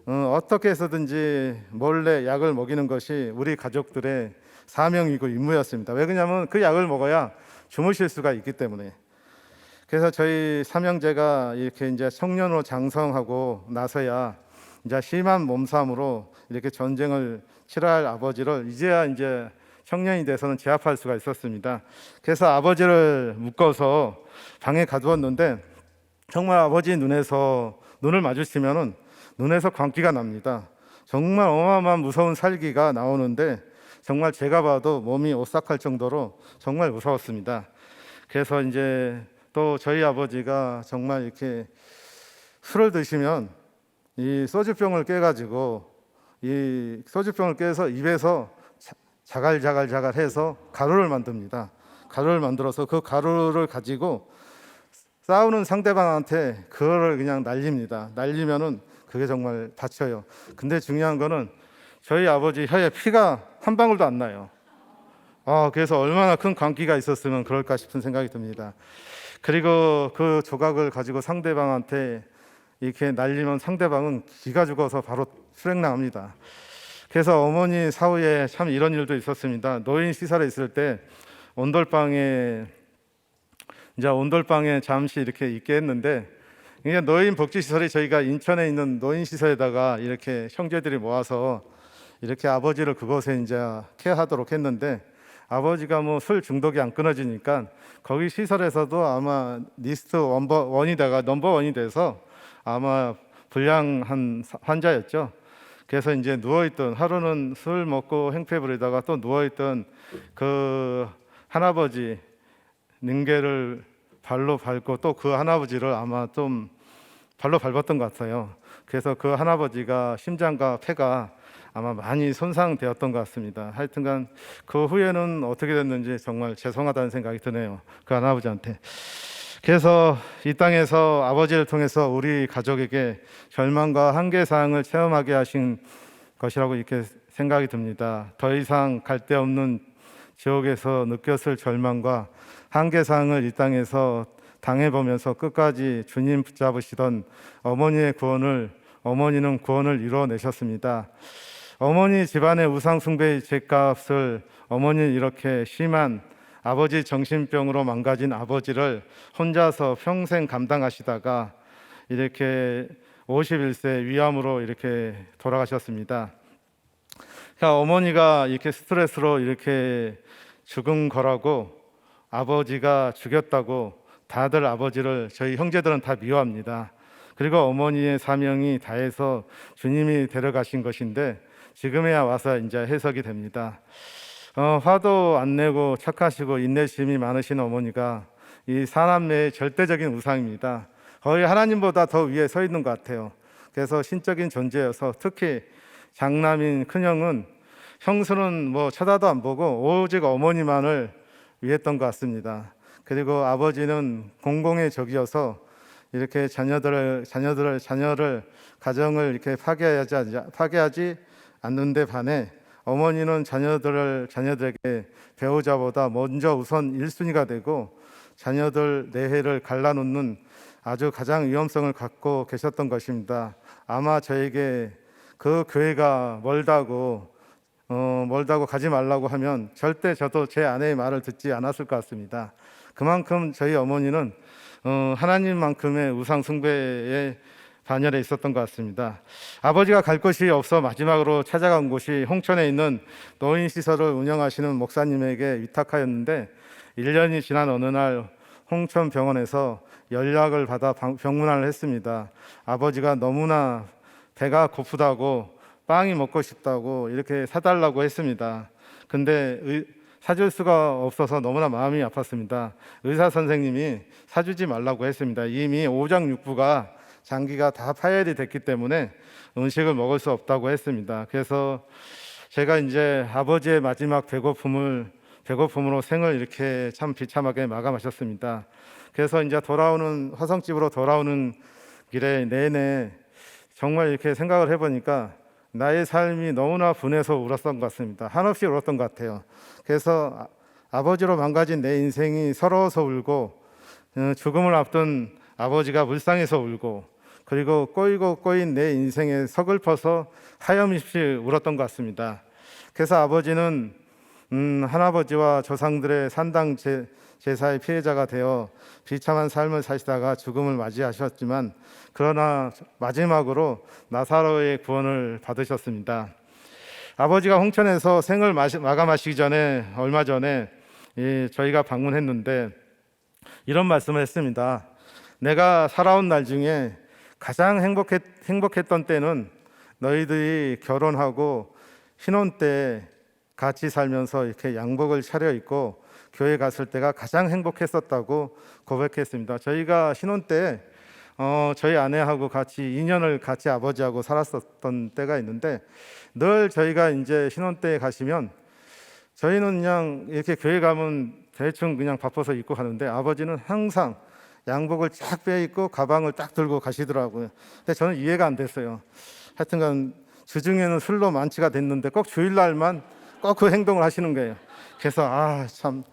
어떻게 해서든지 몰래 약을 먹이는 것이 우리 가족들의 사명이고 임무였습니다. 왜 그러냐면 그 약을 먹어야 주무실 수가 있기 때문에. 그래서 저희 삼형제가 이렇게 이제 청년으로 장성하고 나서야 이제 심한 몸살으로 이렇게 전쟁을 치러야 할 아버지를 이제야 이제 청년이 돼서는 제압할 수가 있었습니다. 그래서 아버지를 묶어서 방에 가두었는데, 정말 아버지 눈을 마주치면은 눈에서 광기가 납니다. 정말 어마어마한 무서운 살기가 나오는데, 정말 제가 봐도 몸이 오싹할 정도로 정말 무서웠습니다. 그래서 이제 또 저희 아버지가 정말 이렇게 술을 드시면 이 소주병을 깨가지고 깨서 입에서 자갈자갈 해서 가루를 만듭니다. 가루를 만들어서 그 가루를 가지고 싸우는 상대방한테 그거를 그냥 날립니다. 날리면은 그게 정말 다쳐요. 근데 중요한 거는 저희 아버지 혀에 피가 한 방울도 안 나요. 그래서 얼마나 큰 광기가 있었으면 그럴까 싶은 생각이 듭니다. 그리고 그 조각을 가지고 상대방한테 이렇게 날리면 상대방은 기가 죽어서 바로 수랭나갑니다. 그래서 어머니 사후에 참 이런 일도 있었습니다. 노인 시설에 있을 때 온돌방에 잠시 이렇게 있게 했는데, 이게 노인 복지 시설이 저희가 인천에 있는 노인 시설에다가 이렇게 형제들이 모아서 이렇게 아버지를 그곳에 이제 케어하도록 했는데, 아버지가 뭐 술 중독이 안 끊어지니까 거기 시설에서도 아마 리스트 넘버 원이 돼서 아마 불량한 환자였죠. 그래서 이제 누워있던, 하루는 술 먹고 행패 부리다가 또 누워있던 그 할아버지 능계를 발로 밟고 또 그 할아버지를 아마 좀 발로 밟았던 것 같아요. 그래서 그 할아버지가 심장과 폐가 아마 많이 손상되었던 것 같습니다. 하여튼간 그 후에는 어떻게 됐는지 정말 죄송하다는 생각이 드네요, 그 할아버지한테. 그래서 이 땅에서 아버지를 통해서 우리 가족에게 절망과 한계사항을 체험하게 하신 것이라고 이렇게 생각이 듭니다. 더 이상 갈 데 없는 지옥에서 느꼈을 절망과 한계사항을 이 땅에서 당해보면서 끝까지 주님 붙잡으시던 어머니는 구원을 이뤄내셨습니다. 어머니 집안의 우상 숭배의 죗값을 어머니는 이렇게 심한 아버지 정신병으로 망가진 아버지를 혼자서 평생 감당하시다가 이렇게 51세 위암으로 이렇게 돌아가셨습니다. 그러니까 어머니가 이렇게 스트레스로 이렇게 죽은 거라고, 아버지가 죽였다고 다들 아버지를, 저희 형제들은 다 미워합니다. 그리고 어머니의 사명이 다해서 주님이 데려가신 것인데 지금에야 와서 이제 해석이 됩니다. 화도 안 내고 착하시고 인내심이 많으신 어머니가 이 사남매의 절대적인 우상입니다. 거의 하나님보다 더 위에 서 있는 것 같아요. 그래서 신적인 존재여서 특히 장남인 큰형은, 형수는 뭐 쳐다도 안 보고 오직 어머니만을 위했던 것 같습니다. 그리고 아버지는 공공의 적이어서 이렇게 자녀를 가정을 이렇게 파괴하지 않는데 반해 어머니는 자녀들에게 배우자보다 먼저 우선 1순위가 되고 자녀들 내해를 갈라놓는 아주 가장 위험성을 갖고 계셨던 것입니다. 아마 저에게 그 교회가 멀다고 가지 말라고 하면 절대 저도 제 아내의 말을 듣지 않았을 것 같습니다. 그만큼 저희 어머니는 하나님만큼의 우상 숭배에 반열에 있었던 것 같습니다. 아버지가 갈 곳이 없어 마지막으로 찾아간 곳이 홍천에 있는 노인시설을 운영하시는 목사님에게 위탁하였는데 1년이 지난 어느 날 홍천병원에서 연락을 받아 병문안을 했습니다. 아버지가 너무나 배가 고프다고, 빵이 먹고 싶다고 이렇게 사달라고 했습니다. 근데 사줄 수가 없어서 너무나 마음이 아팠습니다. 의사 선생님이 사주지 말라고 했습니다. 이미 오장육부가, 장기가 다 파열이 됐기 때문에 음식을 먹을 수 없다고 했습니다. 그래서 제가 이제 아버지의 마지막 배고픔으로 생을 이렇게 참 비참하게 마감하셨습니다. 그래서 이제 화성집으로 돌아오는 길에 내내 정말 이렇게 생각을 해보니까 나의 삶이 너무나 분해서 울었던 것 같습니다. 한없이 울었던 것 같아요. 그래서 아버지로 망가진 내 인생이 서러워서 울고, 죽음을 앞둔 아버지가 불쌍해서 울고, 그리고 꼬인 내 인생에 서글퍼서 하염없이 울었던 것 같습니다. 그래서 아버지는 할아버지와 조상들의 산당 제사의 피해자가 되어 비참한 삶을 사시다가 죽음을 맞이하셨지만, 그러나 마지막으로 나사로의 구원을 받으셨습니다. 아버지가 홍천에서 생을 마감하시기 전에, 얼마 전에 저희가 방문했는데 이런 말씀을 했습니다. 내가 살아온 날 중에 가장 행복했던 때는 너희들이 결혼하고 신혼 때 같이 살면서 이렇게 양복을 차려입고 교회 갔을 때가 가장 행복했었다고 고백했습니다. 저희가 신혼 때 저희 아내하고 같이 2년을 같이 아버지하고 살았었던 때가 있는데, 늘 저희가 이제 신혼 때 가시면 저희는 그냥 이렇게 교회 가면 대충 그냥 바빠서 입고 가는데 아버지는 항상 양복을 쫙 빼입고 가방을 딱 들고 가시더라고요. 근데 저는 이해가 안 됐어요. 하여튼간 주중에는 술로 만취가 됐는데 꼭 주일날만 꼭 그 행동을 하시는 거예요. 그래서 참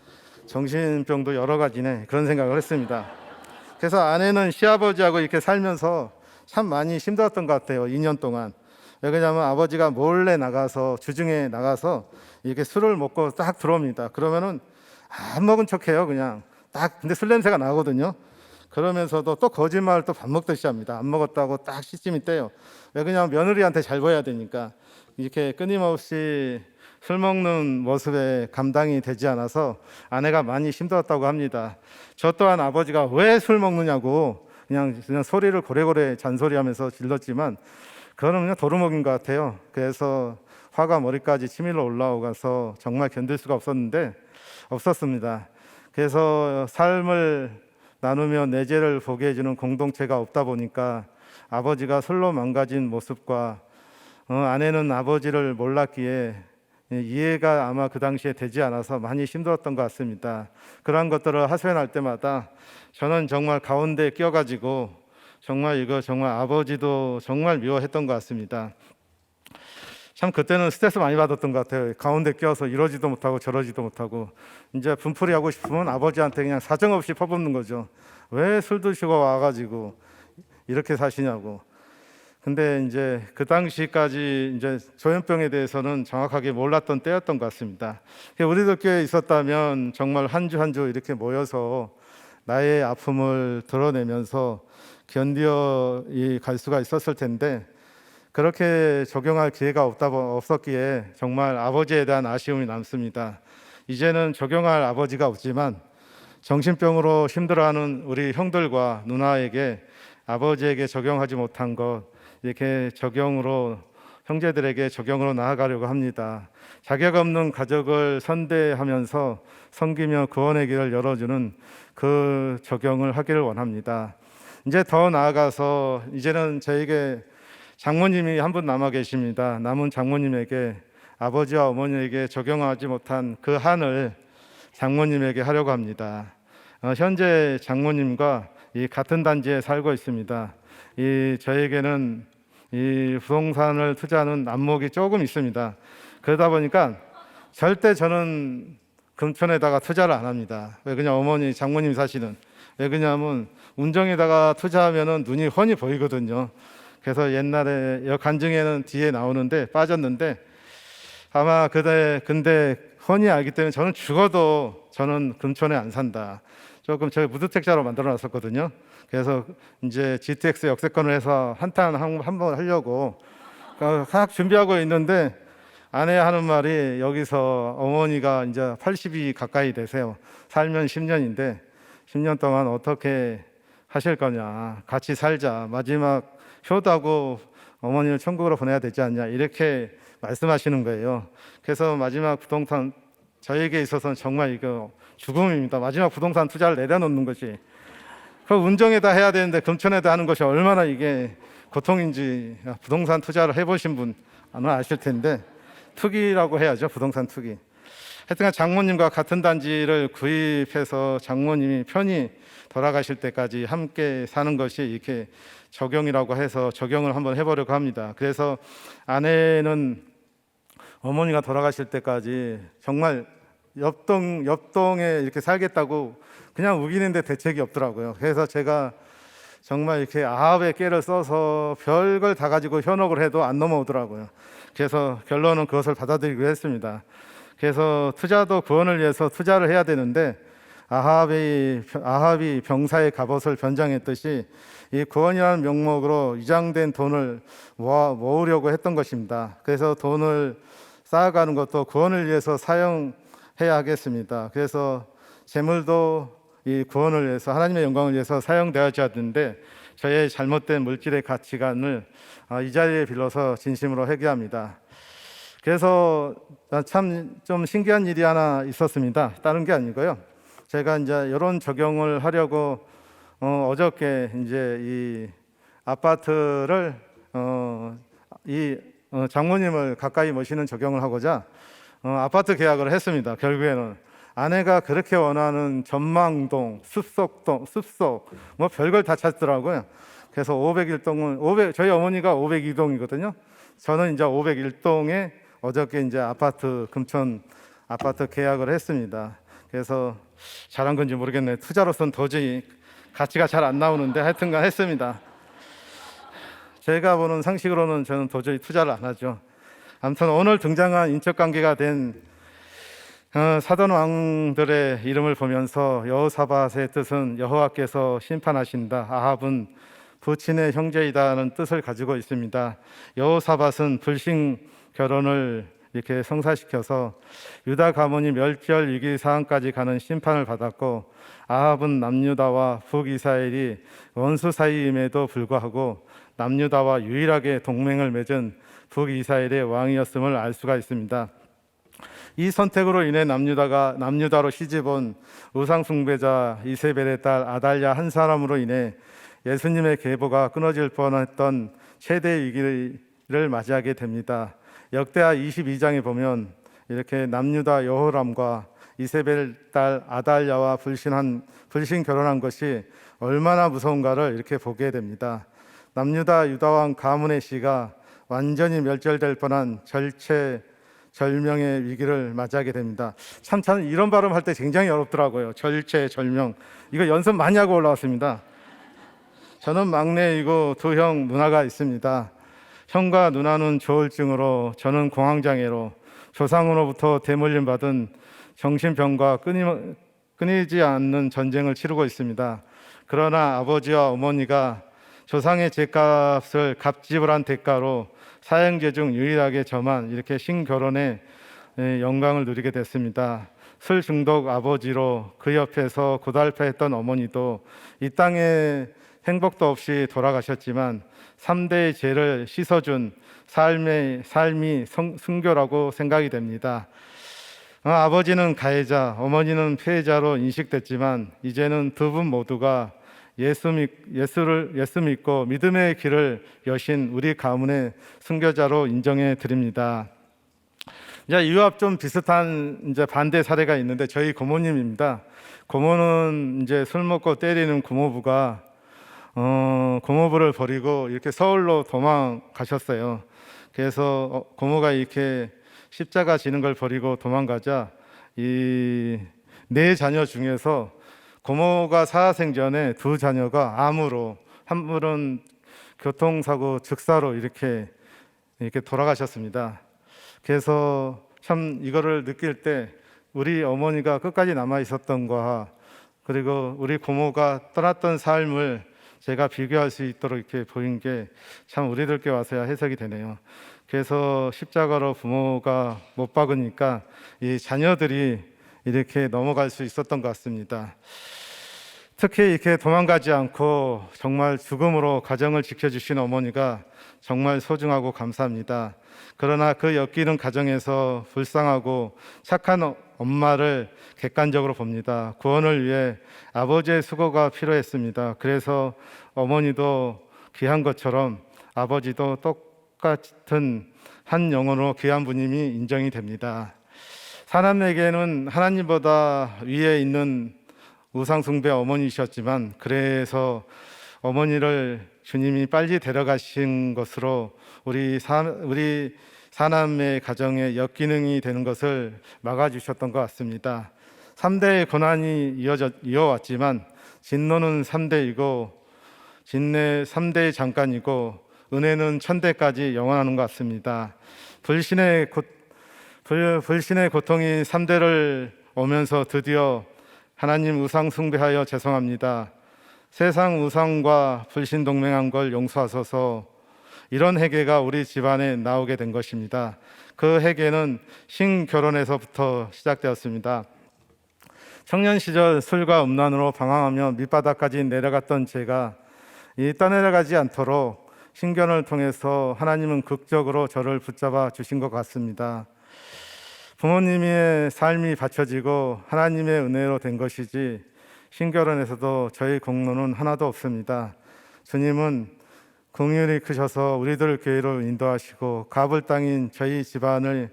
정신병도 여러 가지네, 그런 생각을 했습니다. 그래서 아내는 시아버지하고 이렇게 살면서 참 많이 힘들었던 것 같아요. 2년 동안. 왜냐하면 아버지가 몰래 나가서, 주중에 나가서 이렇게 술을 먹고 딱 들어옵니다. 그러면은 안 먹은 척해요. 그냥 딱. 근데 술 냄새가 나거든요. 그러면서도 또 거짓말을 또 밥 먹듯이 합니다. 안 먹었다고 딱 시침이 떼요. 왜냐하면 며느리한테 잘 보여야 되니까. 이렇게 끊임없이 술 먹는 모습에 감당이 되지 않아서 아내가 많이 힘들었다고 합니다. 저 또한 아버지가 왜 술 먹느냐고 그냥 소리를 고래고래 잔소리하면서 질렀지만 그거는 그냥 도루묵인 것 같아요. 그래서 화가 머리까지 치밀러 올라오가서 정말 견딜 수가 없었습니다. 그래서 삶을 나누며 내 죄를 보게 해주는 공동체가 없다 보니까 아버지가 술로 망가진 모습과 아내는 아버지를 몰랐기에 이해가 아마 그 당시에 되지 않아서 많이 힘들었던 것 같습니다. 그러한 것들을 하소연할 때마다 저는 정말 가운데 끼어가지고 정말 아버지도 정말 미워했던 것 같습니다. 참 그때는 스트레스 많이 받았던 것 같아요. 가운데 껴서 이러지도 못하고 저러지도 못하고, 이제 분풀이 하고 싶으면 아버지한테 그냥 사정없이 퍼붓는 거죠. 왜 술 드시고 와가지고 이렇게 사시냐고. 근데 이제 그 당시까지 이제 조현병에 대해서는 정확하게 몰랐던 때였던 것 같습니다. 우리들 교회에 있었다면 정말 한 주 한 주 이렇게 모여서 나의 아픔을 드러내면서 견디어 갈 수가 있었을 텐데, 그렇게 적용할 기회가 없었기에 정말 아버지에 대한 아쉬움이 남습니다. 이제는 적용할 아버지가 없지만 정신병으로 힘들어하는 우리 형들과 누나에게 아버지에게 적용하지 못한 것, 이렇게 적용으로, 형제들에게 적용으로 나아가려고 합니다. 자격 없는 가족을 선대하면서 섬기며 구원의 길을 열어주는 그 적용을 하기를 원합니다. 이제 더 나아가서 이제는 저에게 장모님이 한 분 남아 계십니다. 남은 장모님에게, 아버지와 어머니에게 적용하지 못한 그 한을 장모님에게 하려고 합니다. 현재 장모님과 이 같은 단지에 살고 있습니다. 저에게는 이 부동산을 투자하는 안목이 조금 있습니다. 그러다 보니까 절대 저는 금천에다가 투자를 안 합니다. 왜 그냥 어머니, 장모님 사시는, 왜 그냐면 운정에다가 투자하면은 눈이 훤히 보이거든요. 그래서 옛날에 간증에는 뒤에 나오는데 빠졌는데, 아마 근데 훤히 알기 때문에 저는 죽어도 저는 금천에 안 산다. 조금 제가 무주택자로 만들어 놨었거든요. 그래서 이제 GTX 역세권을 해서 한탄 한번 하려고 막 준비하고 있는데, 아내 하는 말이, 여기서 어머니가 이제 80이 가까이 되세요. 살면 10년인데 10년 동안 어떻게 하실 거냐, 같이 살자, 마지막 효도하고 어머니를 천국으로 보내야 되지 않냐, 이렇게 말씀하시는 거예요. 그래서 마지막 부동산, 저에게 있어서는 정말 이거 죽음입니다. 마지막 부동산 투자를 내려놓는 것이, 그 운정에다 해야 되는데 금천에다 하는 것이 얼마나 이게 고통인지 부동산 투자를 해보신 분 아마 아실 텐데, 투기라고 해야죠. 부동산 투기. 하여튼 장모님과 같은 단지를 구입해서 장모님이 편히 돌아가실 때까지 함께 사는 것이 이렇게 적용이라고 해서 적용을 한번 해보려고 합니다. 그래서 아내는 어머니가 돌아가실 때까지 정말 옆동에 이렇게 살겠다고 그냥 우기는데 대책이 없더라고요. 그래서 제가 정말 이렇게 아합의 깨를 써서 별걸 다 가지고 현혹을 해도 안 넘어오더라고요. 그래서 결론은 그것을 받아들이기로 했습니다. 그래서 투자도 구원을 위해서 투자를 해야 되는데, 아합이 병사의 갑옷을 변장했듯이 이 구원이라는 명목으로 위장된 돈을 모으려고 했던 것입니다. 그래서 돈을 쌓아가는 것도 구원을 위해서 사용해야 하겠습니다. 그래서 재물도 이 구원을 위해서, 하나님의 영광을 위해서 사용되어야 하는데, 저의 잘못된 물질의 가치관을 이 자리에 빌어서 진심으로 회개합니다. 그래서 참 좀 신기한 일이 하나 있었습니다. 다른 게 아니고요. 제가 이제 이런 적용을 하려고 어저께 이제 이 아파트를 장모님을 가까이 모시는 적용을 하고자 아파트 계약을 했습니다. 결국에는 아내가 그렇게 원하는 전망동, 숲속 뭐 별걸 다 찾더라고요. 그래서 501동은 저희 어머니가 502동이거든요. 저는 이제 501동에 어저께 이제 금천 아파트 계약을 했습니다. 그래서 잘한 건지 모르겠네요. 투자로서는 도저히 가치가 잘 안 나오는데 하여튼간 했습니다. 제가 보는 상식으로는 저는 도저히 투자를 안 하죠. 아무튼 오늘 등장한 인척관계가 된 사돈 왕들의 이름을 보면서 여호사밧의 뜻은 여호와께서 심판하신다, 아합은 부친의 형제이다는 뜻을 가지고 있습니다. 여호사밧은 불신 결혼을 이렇게 성사시켜서 유다 가문이 멸절 위기 상황까지 가는 심판을 받았고, 아합은 남유다와 북이스라엘이 원수 사이임에도 불구하고 남유다와 유일하게 동맹을 맺은 북이스라엘의 왕이었음을 알 수가 있습니다. 이 선택으로 인해 남유다로 시집온 우상 숭배자 이세벨의 딸 아달랴 한 사람으로 인해 예수님의 계보가 끊어질 뻔했던 최대 위기를 맞이하게 됩니다. 역대하 22장에 보면 이렇게 남유다 여호람과 이세벨 딸 아달랴와 불신 결혼한 것이 얼마나 무서운가를 이렇게 보게 됩니다. 남유다 유다왕 가문의 씨가 완전히 멸절될 뻔한 절체절명의 위기를 맞이하게 됩니다. 참 저는 이런 발음할 때 굉장히 어렵더라고요. 절체절명. 이거 연습 많이 하고 올라왔습니다. 저는 막내이고 두 형 누나가 있습니다. 형과 누나는 조울증으로, 저는 공황장애로 조상으로부터 대물림 받은 정신병과 끊이지 않는 전쟁을 치르고 있습니다. 그러나 아버지와 어머니가 조상의 죄값을 값지불한 대가로 사형제 중 유일하게 저만 이렇게 신결혼의 영광을 누리게 됐습니다. 술 중독 아버지로 그 옆에서 고달파했던 어머니도 이 땅에 행복도 없이 돌아가셨지만 3대의 죄를 씻어준 삶이 순교라고 생각이 됩니다. 아버지는 가해자, 어머니는 피해자로 인식됐지만 이제는 두 분 모두가 예수 믿고 믿음의 길을 여신 우리 가문의 순교자로 인정해 드립니다. 이제 이와 좀 비슷한 이제 반대 사례가 있는데 저희 고모님입니다. 고모는 이제 술 먹고 때리는 고모부가 고모부를 버리고 이렇게 서울로 도망가셨어요. 그래서 고모가 이렇게 십자가 지는 걸 버리고 도망가자 이 네 자녀 중에서 고모가 살아생전에 두 자녀가 암으로, 한 분은 교통사고 즉사로 이렇게 돌아가셨습니다. 그래서 참 이거를 느낄 때 우리 어머니가 끝까지 남아 있었던 거와 그리고 우리 고모가 떠났던 삶을 제가 비교할 수 있도록 이렇게 보인 게 참 우리들께 와서야 해석이 되네요. 그래서 십자가로 부모가 못 박으니까 이 자녀들이 이렇게 넘어갈 수 있었던 것 같습니다. 특히 이렇게 도망가지 않고 정말 죽음으로 가정을 지켜주신 어머니가 정말 소중하고 감사합니다. 그러나 그 엮이는 가정에서 불쌍하고 착한 엄마를 객관적으로 봅니다. 구원을 위해 아버지의 수고가 필요했습니다. 그래서 어머니도 귀한 것처럼 아버지도 똑같은 한 영혼으로 귀한 분임이 인정이 됩니다. 사람에게는 하나님보다 위에 있는 우상숭배 어머니셨지만 그래서 어머니를 주님이 빨리 데려가신 것으로 우리 사남의 가정의 역기능이 되는 것을 막아주셨던 것 같습니다. 3대의 고난이 이어왔지만 진노는 3대이고 진내 3대의 잠깐이고 은혜는 1000대까지 영원하는 것 같습니다. 불신의 고통이 3대를 오면서 드디어 하나님 우상 숭배하여 죄송합니다. 세상 우상과 불신 동맹한 걸 용서하소서. 이런 회개가 우리 집안에 나오게 된 것입니다. 그 회개는 신결혼에서부터 시작되었습니다. 청년 시절 술과 음란으로 방황하며 밑바닥까지 내려갔던 제가 떠내려가지 않도록 신견을 통해서 하나님은 극적으로 저를 붙잡아 주신 것 같습니다. 부모님의 삶이 바쳐지고 하나님의 은혜로 된 것이지 신결혼에서도 저희 공로는 하나도 없습니다. 주님은 긍휼이 크셔서 우리들 교회로 인도하시고 갑을 땅인 저희 집안을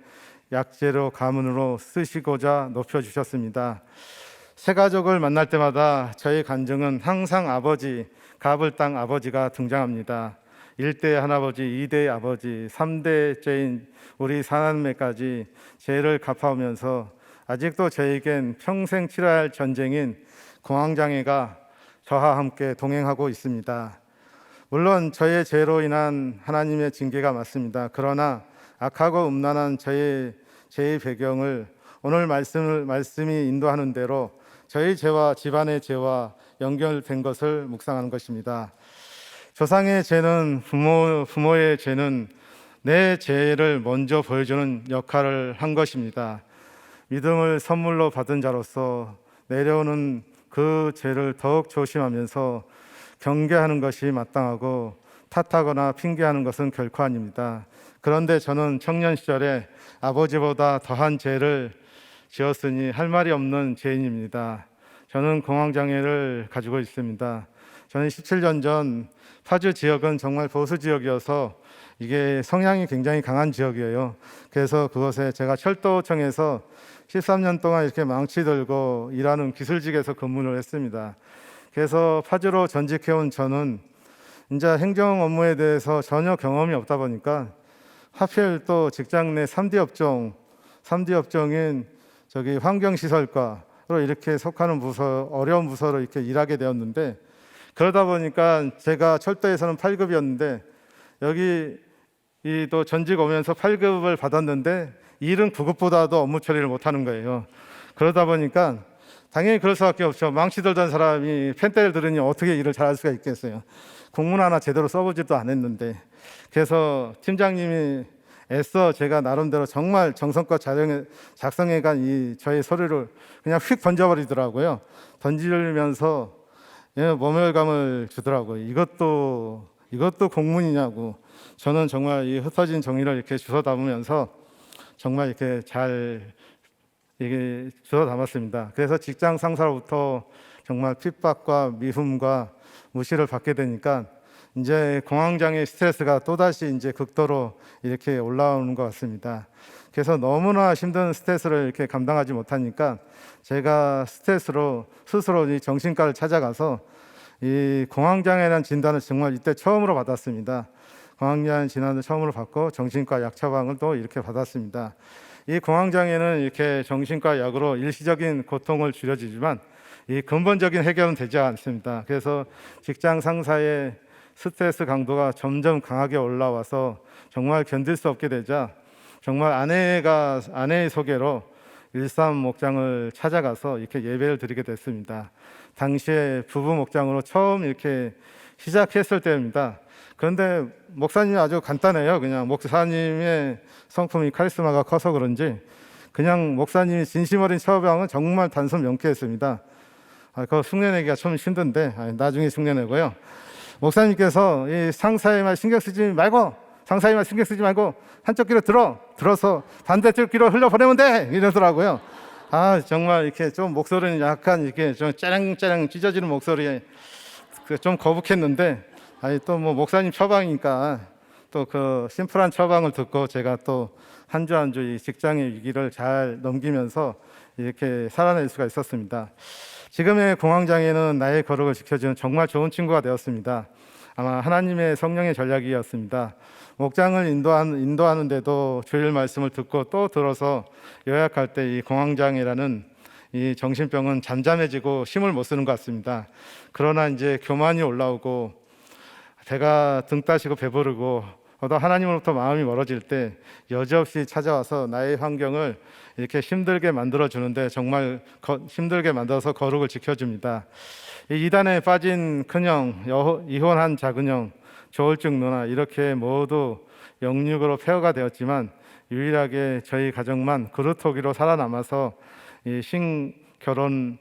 약재로 가문으로 쓰시고자 높여주셨습니다. 새 가족을 만날 때마다 저희 간증은 항상 아버지, 갑을 땅 아버지가 등장합니다. 1대 할아버지, 2대 아버지, 3대째인 우리 사남매까지 죄를 갚아오면서 아직도 저에겐 평생 치러야 할 전쟁인 공황장애가 저와 함께 동행하고 있습니다. 물론 저의 죄로 인한 하나님의 징계가 맞습니다. 그러나 악하고 음란한 저의 죄의 배경을 오늘 말씀이 인도하는 대로 저희 죄와 집안의 죄와 연결된 것을 묵상하는 것입니다. 조상의 죄는 부모의 죄는 내 죄를 먼저 보여주는 역할을 한 것입니다. 믿음을 선물로 받은 자로서 내려오는 그 죄를 더욱 조심하면서 경계하는 것이 마땅하고 탓하거나 핑계하는 것은 결코 아닙니다. 그런데 저는 청년 시절에 아버지보다 더한 죄를 지었으니 할 말이 없는 죄인입니다. 저는 공황장애를 가지고 있습니다. 저는 17년 전 파주 지역은 정말 보수 지역이어서 이게 성향이 굉장히 강한 지역이에요. 그래서 그곳에 제가 철도청에서 13년 동안 이렇게 망치 들고 일하는 기술직에서 근무를 했습니다. 그래서 파주로 전직해온 저는 이제 행정 업무에 대해서 전혀 경험이 없다 보니까 하필 또 직장 내 3D 업종인 저기 환경시설과로 이렇게 속하는 부서, 어려운 부서로 이렇게 일하게 되었는데, 그러다 보니까 제가 철도에서는 8급이었는데 여기 이 또 전직 오면서 8급을 받았는데 일은 9급보다도 업무 처리를 못하는 거예요. 그러다 보니까 당연히 그럴 수밖에 없죠. 망치 들던 사람이 펜대를 들으니 어떻게 일을 잘할 수가 있겠어요. 공문 하나 제대로 써보지도 않았는데. 그래서 팀장님이 애써 제가 나름대로 정말 정성껏 작성해간 이 저의 서류를 그냥 휙 던져버리더라고요. 던지면서 모멸감을 주더라고요. 이것도 공문이냐고. 저는 정말 이 흩어진 정의를 이렇게 주워 담으면서 정말 이렇게 잘 이게 주워 담았습니다. 그래서 직장 상사로부터 정말 핍박과 미움과 무시를 받게 되니까 이제 공황장애 스트레스가 또다시 이제 극도로 이렇게 올라오는 것 같습니다. 그래서 너무나 힘든 스트레스를 이렇게 감당하지 못하니까 제가 스트레스로 스스로 이 정신과를 찾아가서 이 공황장애라는 진단을 정말 이때 처음으로 받았습니다. 공황장애 진단을 처음으로 받고 정신과 약 처방을 또 이렇게 받았습니다. 이 공황장애는 이렇게 정신과 약으로 일시적인 고통을 줄여주지만 이 근본적인 해결은 되지 않습니다. 그래서 직장 상사의 스트레스 강도가 점점 강하게 올라와서 정말 견딜 수 없게 되자 정말 아내의 소개로 일산 목장을 찾아가서 이렇게 예배를 드리게 됐습니다. 당시에 부부 목장으로 처음 이렇게 시작했을 때입니다. 그런데 목사님이 아주 간단해요. 그냥 목사님의 성품이 카리스마가 커서 그런지 그냥 목사님이 진심 어린 처방은 정말 단순 명쾌했습니다. 그거 흉내내기가 좀 힘든데 나중에 흉내내고요. 목사님께서 이 상사의 말 신경 쓰지 말고 한쪽 귀로 들어서 반대쪽 귀로 흘려보내면 돼 이러더라고요. 정말 이렇게 좀 목소리는 약간 이렇게 좀 짜랑짜랑 찢어지는 목소리에 좀 거북했는데 또 뭐 목사님 처방이니까 또 그 심플한 처방을 듣고 제가 또 한 주 한 주 이 직장의 위기를 잘 넘기면서 이렇게 살아낼 수가 있었습니다. 지금의 공황장애는 나의 거룩을 지켜주는 정말 좋은 친구가 되었습니다. 아마 하나님의 성령의 전략이었습니다. 목장을 인도하는데도 주일 말씀을 듣고 또 들어서 요약할 때 이 공황장애라는 이 정신병은 잠잠해지고 힘을 못 쓰는 것 같습니다. 그러나 이제 교만이 올라오고 배가 등 따시고 배부르고 하나님으로부터 마음이 멀어질 때 여지없이 찾아와서 나의 환경을 이렇게 힘들게 만들어주는데 정말 힘들게 만들어서 거룩을 지켜줍니다. 이 이단에 빠진 큰형, 이혼한 작은형, 조울증 누나 이렇게 모두 영육으로 폐허가 되었지만 유일하게 저희 가정만 그루터기로 살아남아서 이 신결혼한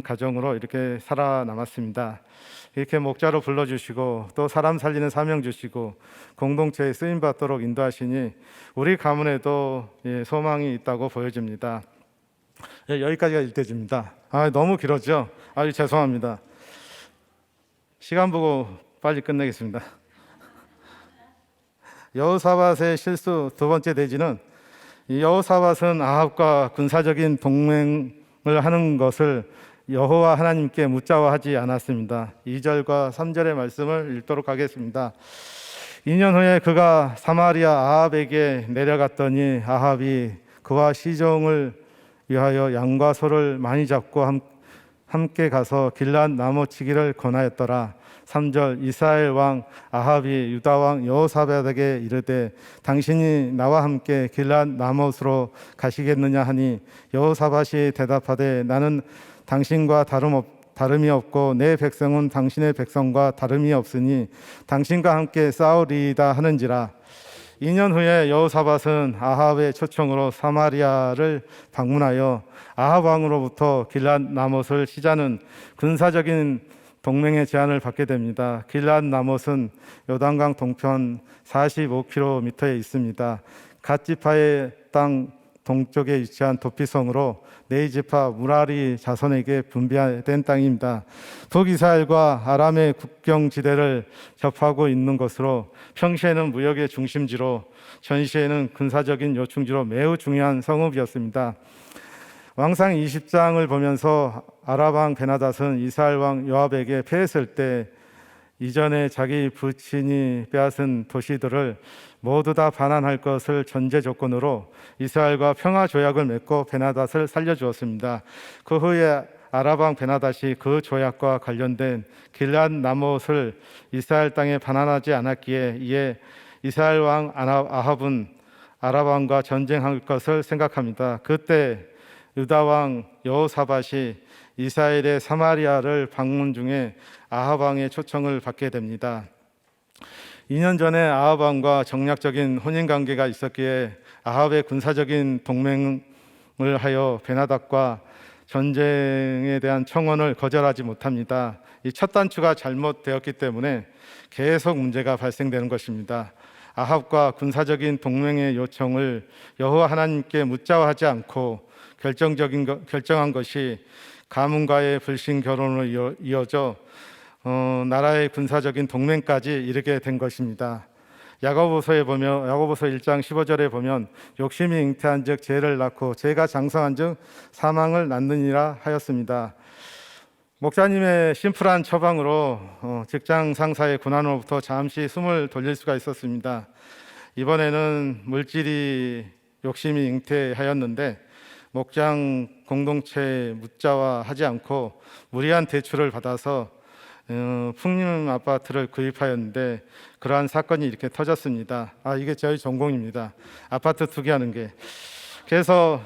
가정으로 이렇게 살아남았습니다. 이렇게 목자로 불러주시고 또 사람 살리는 사명 주시고 공동체에 쓰임받도록 인도하시니 우리 가문에도 소망이 있다고 보여집니다. 여기까지가 1대집니다. 너무 길었죠? 죄송합니다. 시간 보고 빨리 끝내겠습니다. 여호사밧의 실수 두 번째 대지는 여호사밧은 아합과 군사적인 동맹을 하는 것을 여호와 하나님께 묻자와하지 않았습니다. 2절과 3절의 말씀을 읽도록 하겠습니다. 2년 후에 그가 사마리아 아합에게 내려갔더니 아합이 그와 시종을 위하여 양과 소를 많이 잡고 함께 가서 길앗 나무치기를 권하였더라. 3절 이스라엘 왕 아합이 유다 왕 여호사밧에게 이르되 당신이 나와 함께 길앗 나못으로 가시겠느냐 하니 여호사밧이 대답하되 나는 당신과 다름이 없고 내 백성은 당신의 백성과 다름이 없으니 당신과 함께 싸우리이다 하는지라. 2년 후에 여호사밧은 아합의 초청으로 사마리아를 방문하여 아합 왕으로부터 길앗 나못을 치자는 군사적인 동맹의 제안을 받게 됩니다. 길앗 나못은 요단강 동편 45km에 있습니다. 갓지파의 땅 동쪽에 위치한 도피성으로 네이지파 무라리 자손에게 분배된 땅입니다. 북이스라엘과 아람의 국경지대를 접하고 있는 것으로 평시에는 무역의 중심지로 전시에는 군사적인 요충지로 매우 중요한 성읍이었습니다. 왕상 20장을 보면서 아람 왕 베나닷은 이스라엘 왕 요압에게 패했을 때 이전에 자기 부친이 빼앗은 도시들을 모두 다 반환할 것을 전제 조건으로 이스라엘과 평화 조약을 맺고 베나닷을 살려주었습니다. 그 후에 아랍 왕 베나닷이 그 조약과 관련된 길앗 나못을 이스라엘 땅에 반환하지 않았기에 이에 이스라엘 왕 아합은 아랍 왕과 전쟁할 것을 생각합니다. 그때 유다 왕 여호사밧이 이스라엘의 사마리아를 방문 중에 아합 왕의 초청을 받게 됩니다. 2년 전에 아합 왕과 정략적인 혼인 관계가 있었기에 아합의 군사적인 동맹을 하여 베나닷과 전쟁에 대한 청원을 거절하지 못합니다. 이 첫 단추가 잘못되었기 때문에 계속 문제가 발생되는 것입니다. 아합과 군사적인 동맹의 요청을 여호와 하나님께 묻자하지 않고 결정한 것이 가문과의 불신 결혼으로 이어져 나라의 군사적인 동맹까지 이르게 된 것입니다. 야고보서 1장 15절에 보면 욕심이 잉태한즉 죄를 낳고 죄가 장성한즉 사망을 낳느니라 하였습니다. 목사님의 심플한 처방으로 직장 상사의 고난으로부터 잠시 숨을 돌릴 수가 있었습니다. 이번에는 물질이 욕심이 잉태하였는데 목장 공동체에 묻자화하지 않고 무리한 대출을 받아서 풍림 아파트를 구입하였는데 그러한 사건이 이렇게 터졌습니다. 이게 저희 전공입니다. 아파트 투기하는 게. 그래서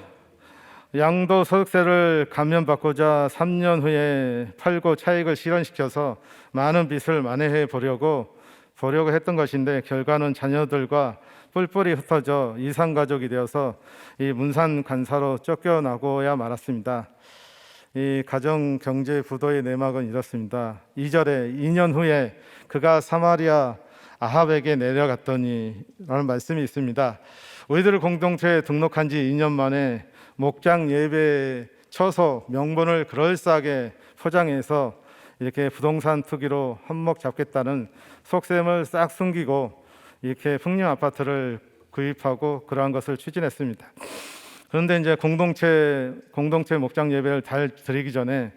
양도소득세를 감면받고자 3년 후에 팔고 차익을 실현시켜서 많은 빚을 만회해 보려고 했던 것인데 결과는 자녀들과 뿔뿔이 흩어져 이산가족이 되어서 이 문산관사로 쫓겨나고야 말았습니다. 이 가정경제 부도의 내막은 이렇습니다. 2절에 2년 후에 그가 사마리아 아합에게 내려갔더니 라는 말씀이 있습니다. 우리들 공동체에 등록한 지 2년 만에 목장 예배에 쳐서 명분을 그럴싸하게 포장해서 이렇게 부동산 투기로 한몫 잡겠다는 속셈을 싹 숨기고 이렇게 풍림 아파트를 구입하고 그러한 것을 추진했습니다. 그런데 이제 공동체 목장 예배를 잘 드리기 전에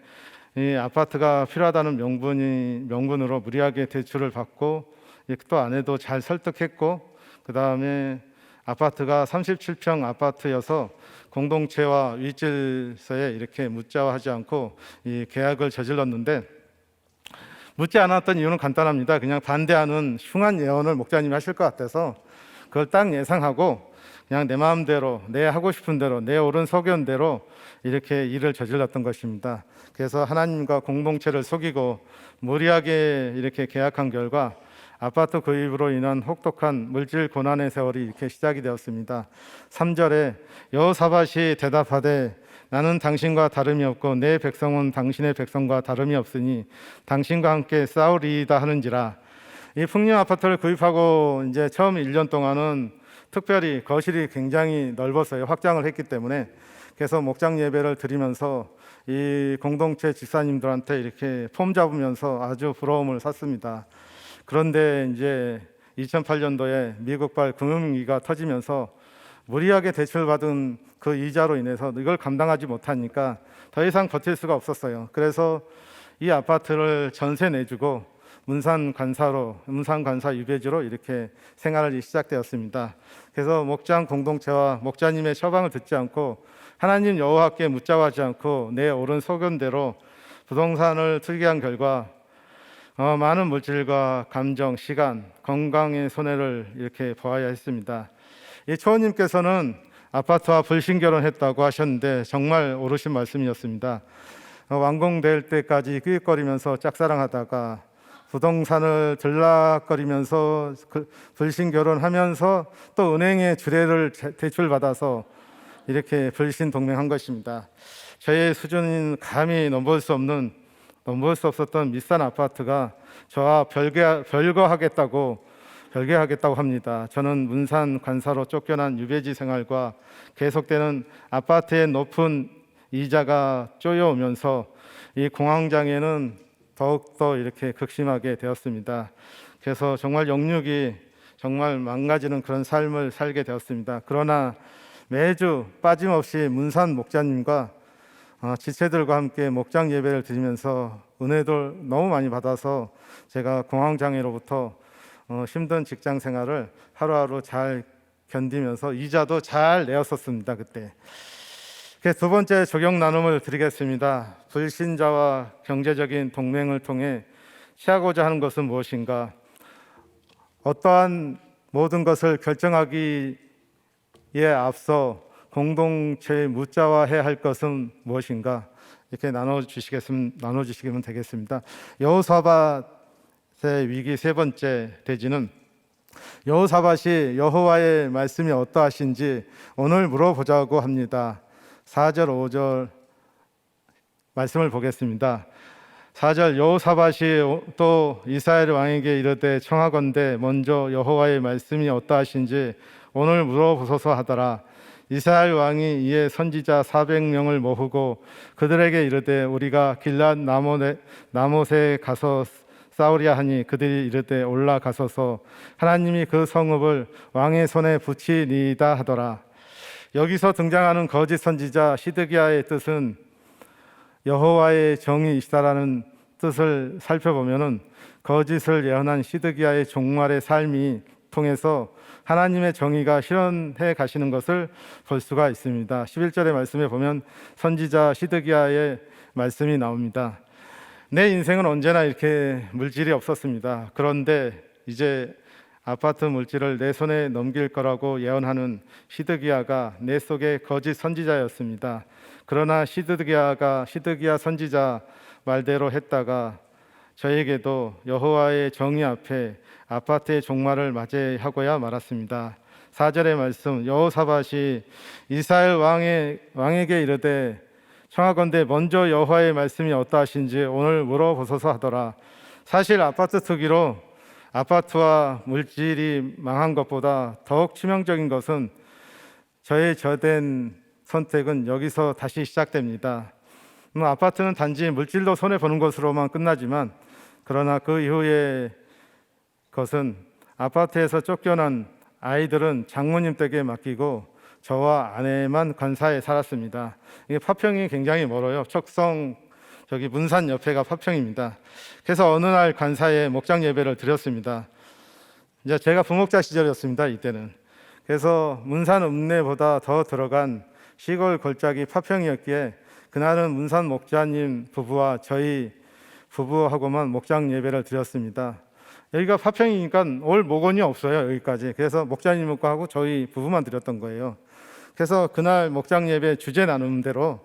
이 아파트가 필요하다는 명분으로 무리하게 대출을 받고 또 아내도 잘 설득했고 그 다음에 아파트가 37평 아파트여서 공동체와 윗질서에 이렇게 묻자화하지 않고 이 계약을 저질렀는데 묻지 않았던 이유는 간단합니다. 그냥 반대하는 흉한 예언을 목사님이 하실 것 같아서 그걸 딱 예상하고 그냥 내 마음대로 내 하고 싶은 대로 내 옳은 소견대로 이렇게 일을 저질렀던 것입니다. 그래서 하나님과 공동체를 속이고 무리하게 이렇게 계약한 결과 아파트 구입으로 인한 혹독한 물질 고난의 세월이 이렇게 시작이 되었습니다. 3절에 여호사밧이 대답하되 나는 당신과 다름이 없고 내 백성은 당신의 백성과 다름이 없으니 당신과 함께 싸우리이다 하는지라. 이 풍림 아파트를 구입하고 이제 처음 1년 동안은 특별히 거실이 굉장히 넓었어요. 확장을 했기 때문에. 그래서 목장 예배를 드리면서 이 공동체 집사님들한테 이렇게 폼 잡으면서 아주 부러움을 샀습니다. 그런데 이제 2008년도에 미국발 금융위기가 터지면서 무리하게 대출받은 그 이자로 인해서 이걸 감당하지 못하니까 더 이상 버틸 수가 없었어요. 그래서 이 아파트를 전세 내주고 문산관사 유배지로 이렇게 생활이 시작되었습니다. 그래서 목장 공동체와 목자님의 처방을 듣지 않고 하나님 여호와께 묻자하지 않고 내 옳은 소견대로 부동산을 투기한 결과 많은 물질과 감정, 시간, 건강의 손해를 이렇게 보아야 했습니다. 이 초원님께서는 아파트와 불신 결혼했다고 하셨는데 정말 옳으신 말씀이었습니다. 완공될 때까지 끄익거리면서 짝사랑하다가 부동산을 들락거리면서 불신 결혼하면서 또 은행에 주례를 대출받아서 이렇게 불신 동맹한 것입니다. 저의 수준은 감히 넘볼 수 없었던 비싼 아파트가 저와 별거하겠다고 합니다. 저는 문산 관사로 쫓겨난 유배지 생활과 계속되는 아파트의 높은 이자가 쪼여오면서 이 공황장애는 더욱더 이렇게 극심하게 되었습니다. 그래서 정말 영육이 정말 망가지는 그런 삶을 살게 되었습니다. 그러나 매주 빠짐없이 문산 목자님과 지체들과 함께 목장 예배를 드리면서 은혜도 너무 많이 받아서 제가 공황장애로부터 힘든 직장 생활을 하루하루 잘 견디면서 이자도 잘 내었었습니다. 그때. 두 번째 적용 나눔을 드리겠습니다. 불신자와 경제적인 동맹을 통해 취하고자 하는 것은 무엇인가? 어떠한 모든 것을 결정하기에 앞서 공동체의 묻자화해야 할 것은 무엇인가? 이렇게 나눠주시면 되겠습니다. 여호사밧의 위기 세 번째 대지는 여호사밧이 여호와의 말씀이 어떠하신지 오늘 물어보자고 합니다. 4절 5절 말씀을 보겠습니다. 4절 여호사밧이 또 이스라엘 왕에게 이르되 청하건대 먼저 여호와의 말씀이 어떠하신지 오늘 물어보소서 하더라. 이스라엘 왕이 이에 선지자 400명을 모으고 그들에게 이르되 우리가 길랏 나못에 가서 싸우랴 하니 그들이 이르되 올라가소서 하나님이 그 성읍을 왕의 손에 붙이니이다 하더라. 여기서 등장하는 거짓 선지자 시드기야의 뜻은 여호와의 정의이시다라는 뜻을 살펴보면은 거짓을 예언한 시드기야의 종말의 삶이 통해서 하나님의 정의가 실현해 가시는 것을 볼 수가 있습니다. 11절의 말씀에 보면 선지자 시드기야의 말씀이 나옵니다. 내 인생은 언제나 이렇게 물질이 없었습니다. 그런데 이제 아파트 물질을 내 손에 넘길 거라고 예언하는 시드기야가 내 속에 거짓 선지자였습니다. 그러나 시드기야 선지자 말대로 했다가 저에게도 여호와의 정의 앞에 아파트의 종말을 맞이하고야 말았습니다. 4절의 말씀 여호사밧이 이스라엘 왕에게 이르되 청하건대 먼저 여호와의 말씀이 어떠하신지 오늘 물어보소서 하더라. 사실 아파트 투기로 아파트와 물질이 망한 것보다 더욱 치명적인 것은 저의 저된 선택은 여기서 다시 시작됩니다. 아파트는 단지 물질로 손해보는 것으로만 끝나지만 그러나 그 이후의 것은 아파트에서 쫓겨난 아이들은 장모님 댁에 맡기고 저와 아내만 관사에 살았습니다. 이게 파평이 굉장히 멀어요. 척성 문산 옆에가 파평입니다. 그래서 어느 날 관사에 목장 예배를 드렸습니다. 이제 제가 부목자 시절이었습니다. 이때는. 그래서 문산 읍내보다 더 들어간 시골 골짜기 파평이었기에 그날은 문산 목자님 부부와 저희 부부하고만 목장 예배를 드렸습니다. 여기가 파평이니까 올 목원이 없어요. 여기까지. 그래서 목자님과 하고 저희 부부만 드렸던 거예요. 그래서 그날 목장 예배 주제 나눔대로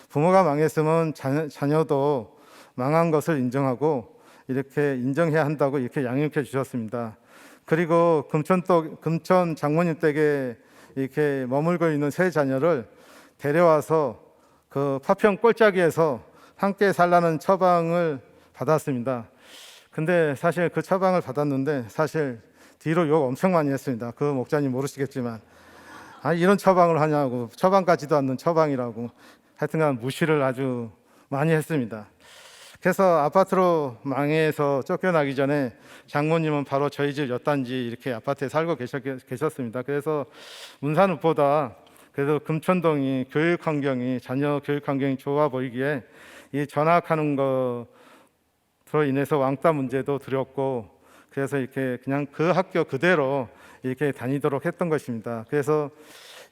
부모가 망했으면 자녀도 망한 것을 인정하고 이렇게 인정해야 한다고 이렇게 양육해 주셨습니다. 그리고 금천 장모님 댁에 이렇게 머물고 있는 세 자녀를 데려와서 그 파평 꼴짜기에서 함께 살라는 처방을 받았습니다. 근데 사실 그 처방을 받았는데 사실 뒤로 욕 엄청 많이 했습니다. 그 목자님 모르시겠지만 이런 처방을 하냐고, 처방 같지도 않는 처방이라고 하여튼간 무시를 아주 많이 했습니다. 그래서 아파트로 망해서 쫓겨나기 전에 장모님은 바로 저희 집 몇 단지 이렇게 아파트에 살고 계셨습니다. 그래서 문산읍보다 그래도 금천동이 자녀 교육 환경이 좋아 보이기에 이 전학하는 것으로 인해서 왕따 문제도 두렵고 그래서 이렇게 그냥 그 학교 그대로 이렇게 다니도록 했던 것입니다. 그래서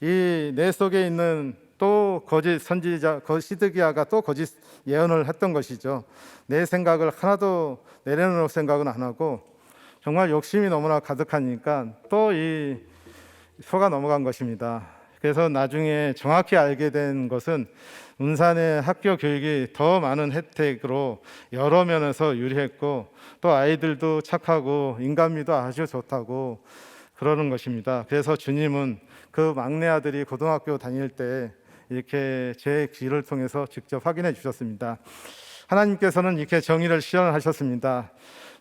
이 내 속에 있는 또 거짓 선지자 시드기야가 또 거짓 예언을 했던 것이죠. 내 생각을 하나도 내려놓을 생각은 안 하고 정말 욕심이 너무나 가득하니까 또 이 속아 넘어간 것입니다. 그래서 나중에 정확히 알게 된 것은 문산의 학교 교육이 더 많은 혜택으로 여러 면에서 유리했고 또 아이들도 착하고 인간미도 아주 좋다고 그러는 것입니다. 그래서 주님은 그 막내 아들이 고등학교 다닐 때 이렇게 제 귀를 통해서 직접 확인해 주셨습니다. 하나님께서는 이렇게 정의를 실현하셨습니다.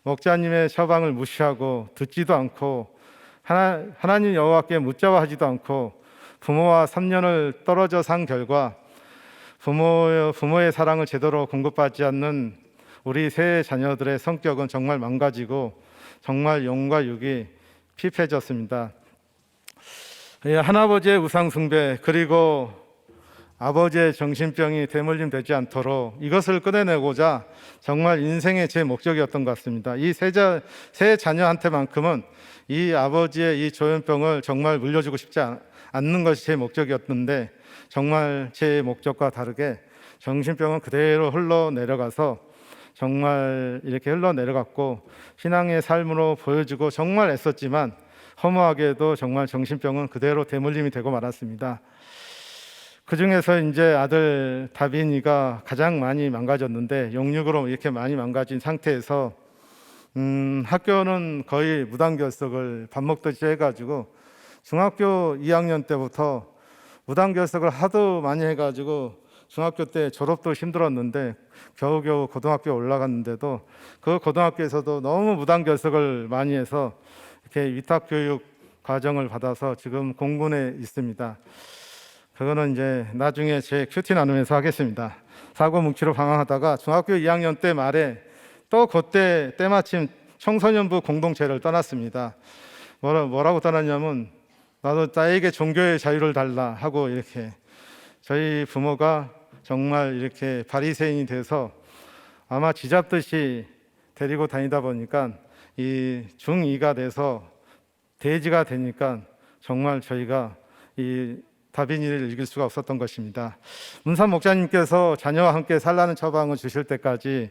목자님의 처방을 무시하고 듣지도 않고 하나님 여호와께 묻자와하지도 않고 부모와 3년을 떨어져 산 결과 부모의 사랑을 제대로 공급받지 않는 우리 세 자녀들의 성격은 정말 망가지고 정말 영과 육이 피폐해졌습니다. 하나버지의 우상 숭배 그리고 아버지의 정신병이 대물림되지 않도록 이것을 끊어내고자 정말 인생의 제 목적이었던 것 같습니다. 이 세 자녀한테만큼은 이 아버지의 이 조현병을 정말 물려주고 싶지 않는 것이 제 목적이었는데, 정말 제 목적과 다르게 정신병은 그대로 흘러내려가서 정말 이렇게 흘러내려갔고, 신앙의 삶으로 보여주고 정말 애썼지만 허무하게도 정말 정신병은 그대로 대물림이 되고 말았습니다. 그 중에서 이제 아들 다빈이가 가장 많이 망가졌는데, 영육으로 이렇게 많이 망가진 상태에서 학교는 거의 무단결석을 밥 먹듯이 해가지고, 중학교 2학년 때부터 무단결석을 하도 많이 해가지고 중학교 때 졸업도 힘들었는데 겨우겨우 고등학교 올라갔는데도 그 고등학교에서도 너무 무단결석을 많이 해서 이렇게 위탁교육 과정을 받아서 지금 공군에 있습니다. 그거는 이제 나중에 제 큐티 나누면서 하겠습니다. 사고뭉치로 방황하다가 중학교 2학년 때 말에 또 그때 때마침 청소년부 공동체를 떠났습니다. 뭐라고 떠났냐면, 나도 나에게 종교의 자유를 달라 하고, 이렇게 저희 부모가 정말 이렇게 바리새인이 돼서 아마 쥐잡듯이 데리고 다니다 보니까 이 중2가 돼서 돼지가 되니까 정말 저희가 이 다빈이를 이길 수가 없었던 것입니다. 문산 목사님께서 자녀와 함께 살라는 처방을 주실 때까지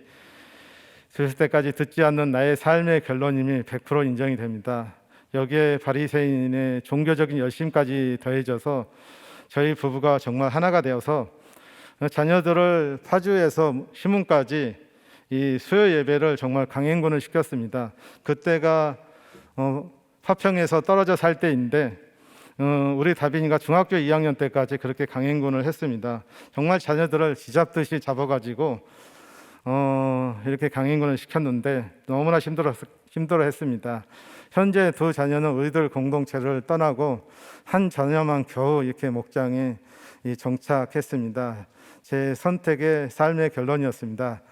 듣지 않는 나의 삶의 결론임이 100% 인정이 됩니다. 여기에 바리새인의 종교적인 열심까지 더해져서 저희 부부가 정말 하나가 되어서 자녀들을 파주에서 신문까지 이 수요 예배를 정말 강행군을 시켰습니다. 그때가 파평에서 떨어져 살 때인데 우리 다빈이가 중학교 2학년 때까지 그렇게 강행군을 했습니다. 정말 자녀들을 쥐잡듯이 잡아가지고 이렇게 강행군을 시켰는데 너무나 힘들어했습니다. 현재 두 자녀는 우리들 공동체를 떠나고 한 자녀만 겨우 이렇게 목장에 정착했습니다. 제 선택의 삶의 결론이었습니다.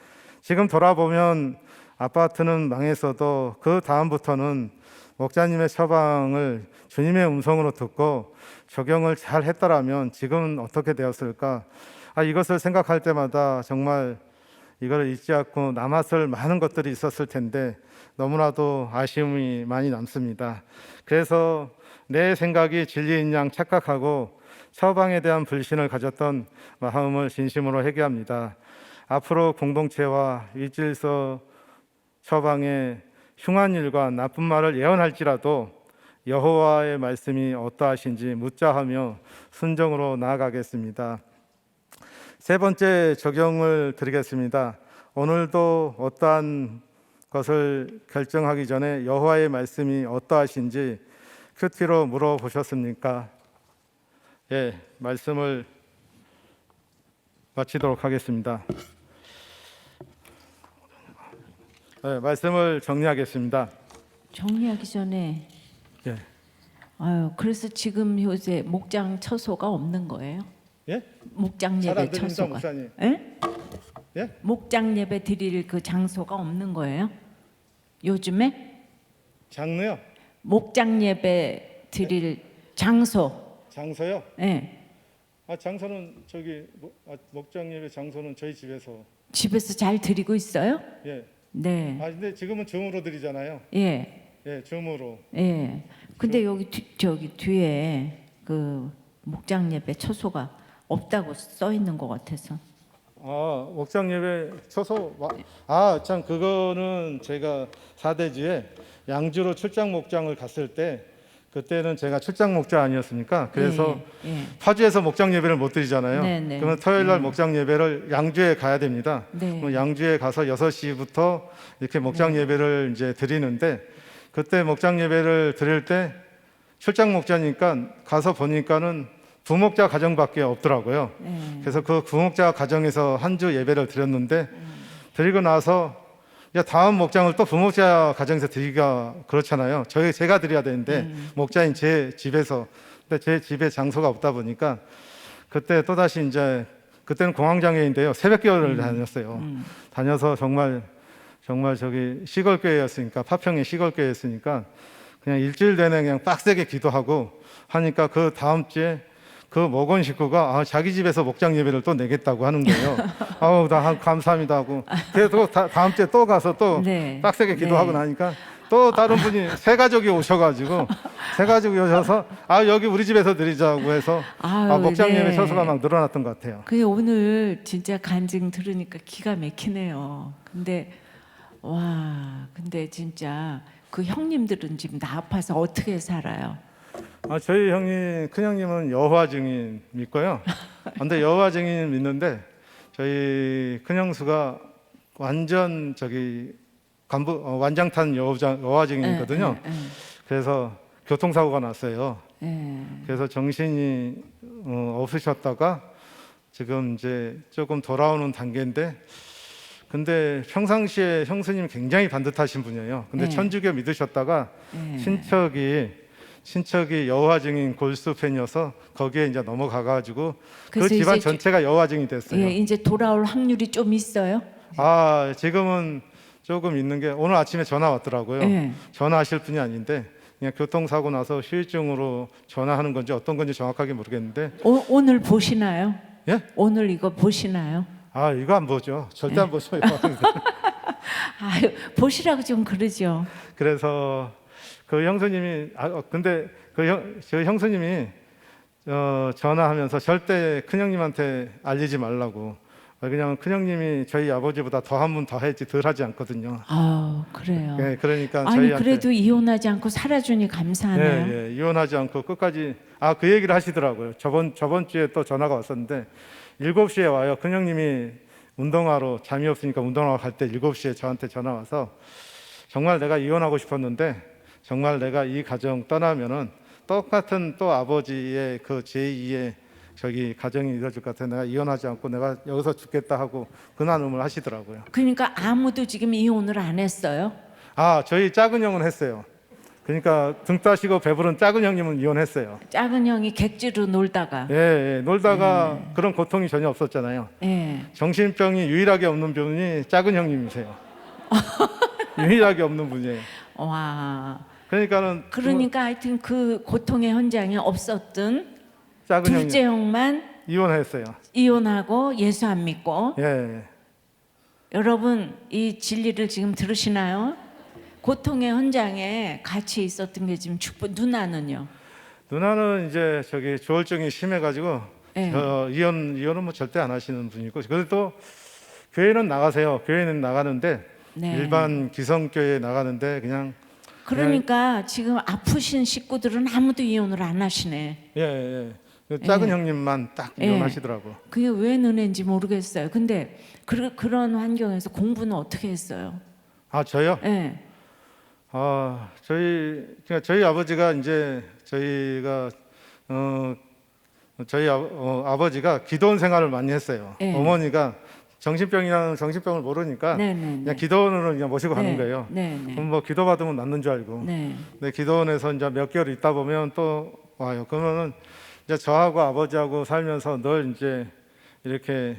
지금 돌아보면 아파트는 망했어도 그 다음부터는 목자님의 처방을 주님의 음성으로 듣고 적용을 잘 했더라면 지금은 어떻게 되었을까? 이것을 생각할 때마다 정말 이걸 잊지 않고 남았을 많은 것들이 있었을 텐데 너무나도 아쉬움이 많이 남습니다. 그래서 내 생각이 진리인 양 착각하고 처방에 대한 불신을 가졌던 마음을 진심으로 회개합니다. 앞으로 공동체와 일질서 처방에 흉한 일과 나쁜 말을 예언할지라도 여호와의 말씀이 어떠하신지 묻자 하며 순종으로 나아가겠습니다. 세 번째 적용을 드리겠습니다. 오늘도 어떠한 것을 결정하기 전에 여호와의 말씀이 어떠하신지 큐티로 물어보셨습니까? 예, 말씀을 마치도록 하겠습니다. 네, 말씀을 정리하겠습니다. 정리하기 전에 예. 그래서 지금 요새 목장 처소가 없는 거예요? 예? 목장 잘 안 예배 들립니다, 처소가. 목사님. 예? 예? 목장 예배 드릴 그 장소가 없는 거예요? 요즘에? 장르요? 목장 예배 드릴 장소. 장소요? 예. 장소는 저기 목장 예배 장소는 저희 집에서. 집에서 잘 드리고 있어요? 예. 네. 근데 지금은 줌으로 드리잖아요. 예. 예, 줌으로. 예. 근데 여기 저기 뒤에 그 목장 예배 처소가 없다고 써 있는 것 같아서. 목장 예배 처소. 참 그거는 제가 사대주에 양주로 출장 목장을 갔을 때 그때는 제가 출장 목자 아니었습니까? 그래서 예. 파주에서 목장 예배를 못 드리잖아요. 네네. 그러면 토요일 날 목장 예배를 양주에 가야 됩니다. 네. 그럼 양주에 가서 6시부터 이렇게 목장 예배를 이제 드리는데, 그때 목장 예배를 드릴 때 출장 목자니까 가서 보니까는 부목자 가정밖에 없더라고요. 그래서 그 부목자 가정에서 한 주 예배를 드렸는데 드리고 나서 다음 목장을 또 부목자 가정에서 드리기가 그렇잖아요. 제가 드려야 되는데 목자인 제 집에서, 근데 제 집에 장소가 없다 보니까 그때 또 다시 이제 그때는 공황장애인데요, 새벽교회를 다녔어요. 다녀서 정말 저기 시골교회였으니까, 파평의 시골교회였으니까 그냥 일주일 내내 그냥 빡세게 기도하고 하니까 그 다음 주에 그 목원 식구가 자기 집에서 목장 예배를 또 내겠다고 하는 거예요. 아우 나 감사합니다 하고 그래도 다음 주에 또 가서 또 네. 빡세게 기도하고 네. 나니까 또 다른 분이 세 가족이 오셔가지고 세 가족이 오셔서 여기 우리 집에서 드리자고 해서 아유, 목장 예배 네. 처소가 막 늘어났던 것 같아요. 그게 오늘 진짜 간증 들으니까 기가 막히네요. 근데 진짜 그 형님들은 지금 나 아파서 어떻게 살아요? 저희 형님 큰 형님은 여호와 증인 믿고요. 근데 여호와 증인 믿는데 저희 큰 형수가 완전 완장탄 여호와 증인이거든요. 그래서 교통사고가 났어요. 그래서 정신이 없으셨다가 지금 이제 조금 돌아오는 단계인데, 근데 평상시에 형수님 굉장히 반듯하신 분이에요. 근데 천주교 믿으셨다가 친척이 여호와 증인 골수 팬이어서 거기에 이제 넘어가가지고 그 그래서 집안 이제 전체가 여호와 증인이 됐어요. 예, 이제 돌아올 확률이 좀 있어요? 지금은 조금 있는 게 오늘 아침에 전화 왔더라고요. 예. 전화하실 분이 아닌데 그냥 교통사고 나서 후유증으로 전화하는 건지 어떤 건지 정확하게 모르겠는데. 오늘 보시나요? 예? 오늘 이거 보시나요? 이거 안 보죠. 절대 안 보죠. 이거. 아유, 보시라고 좀 그러죠. 그래서 그 형수님이 근데 저 형수님이 전화하면서 절대 큰형님한테 알리지 말라고. 그냥 큰형님이 저희 아버지보다 더 한 분 더 했지 덜 하지 않거든요. 그래요. 네, 그러니까 아니 저희한테 그래도 이혼하지 않고 살아주니 감사하네요. 예, 이혼하지 않고 끝까지 그 얘기를 하시더라고요. 저번 주에 또 전화가 왔었는데 7시에 와요. 큰형님이 운동하러 잠이 없으니까 운동하러 갈 때 7시에 저한테 전화 와서 정말 내가 이혼하고 싶었는데 정말 내가 이 가정 떠나면은 똑같은 또 아버지의 그 제2의 가정이 이루어질 것 같아. 내가 이혼하지 않고 내가 여기서 죽겠다 하고 근한음을 하시더라고요. 그러니까 아무도 지금 이혼을 안 했어요? 저희 작은 형은 했어요. 그러니까 등 따시고 배부른 작은 형님은 이혼했어요. 작은 형이 객지로 놀다가. 놀다가 그런 고통이 전혀 없었잖아요. 예. 정신병이 유일하게 없는 분이 작은 형님이세요. 유일하게 없는 분이에요. 와. 그러니까 하여튼 그 고통의 현장에 없었던 작은 둘째 형만 이혼했어요. 이혼하고 예수 안 믿고. 예. 여러분 이 진리를 지금 들으시나요? 고통의 현장에 같이 있었던 게 지금 누나는요? 누나는 이제 조울증이 심해가지고 예. 이혼은 뭐 절대 안 하시는 분이고, 그래도 교회는 나가세요. 교회는 나가는데 네. 일반 기성교회에 나가는데 그러니까 지금 아프신 식구들은 아무도 이혼을 안 하시네. 그 작은 형님만 딱 이혼하시더라고. 그게 왜 눈인지 모르겠어요. 근데 그런 환경에서 공부는 어떻게 했어요? 저요? 예. 저희 아버지가 이제 저희 아버지가 기도원 생활을 많이 했어요. 네. 어머니가 정신병을 모르니까 그냥 기도원으로 그냥 모시고 가는 거예요. 그럼 뭐 기도 받으면 낫는 줄 알고. 근데 기도원에서 이제 몇 개월 있다 보면 또 와요. 그러면은 이제 저하고 아버지하고 살면서 늘 이제 이렇게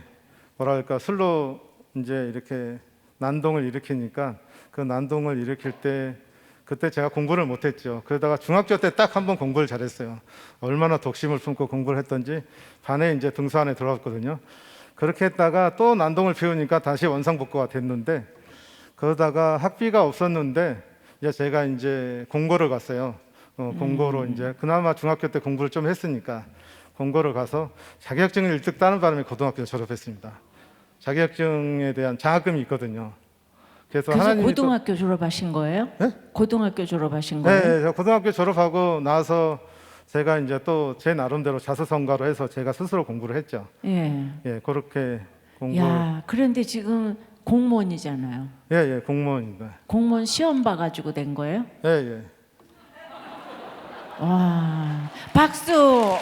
뭐랄까 술로 이제 이렇게 난동을 일으키니까 그 난동을 일으킬 때 그때 제가 공부를 못했죠. 그러다가 중학교 때 딱 한 번 공부를 잘했어요. 얼마나 독심을 품고 공부를 했던지 반에 이제 등수 안에 들어갔거든요. 그렇게 했다가 또 난동을 피우니까 다시 원상복구가 됐는데, 그러다가 학비가 없었는데 이제 제가 이제 공고를 갔어요. 공고로 이제 그나마 중학교 때 공부를 좀 했으니까 공고를 가서 자격증을 1등 따는 바람에 고등학교 졸업했습니다. 자격증에 대한 장학금이 있거든요. 그래서 고등학교 졸업하신 거예요? 네? 고등학교 졸업하신 거예요? 네, 저 고등학교 졸업하고 나서 제가 이제 또 제 나름대로 자수성가로 해서 제가 스스로 공부를 했죠. 그렇게 공부를. 그런데 지금 공무원이잖아요. 공무원입니다. 공무원 시험 봐가지고 된 거예요? 와, 박수!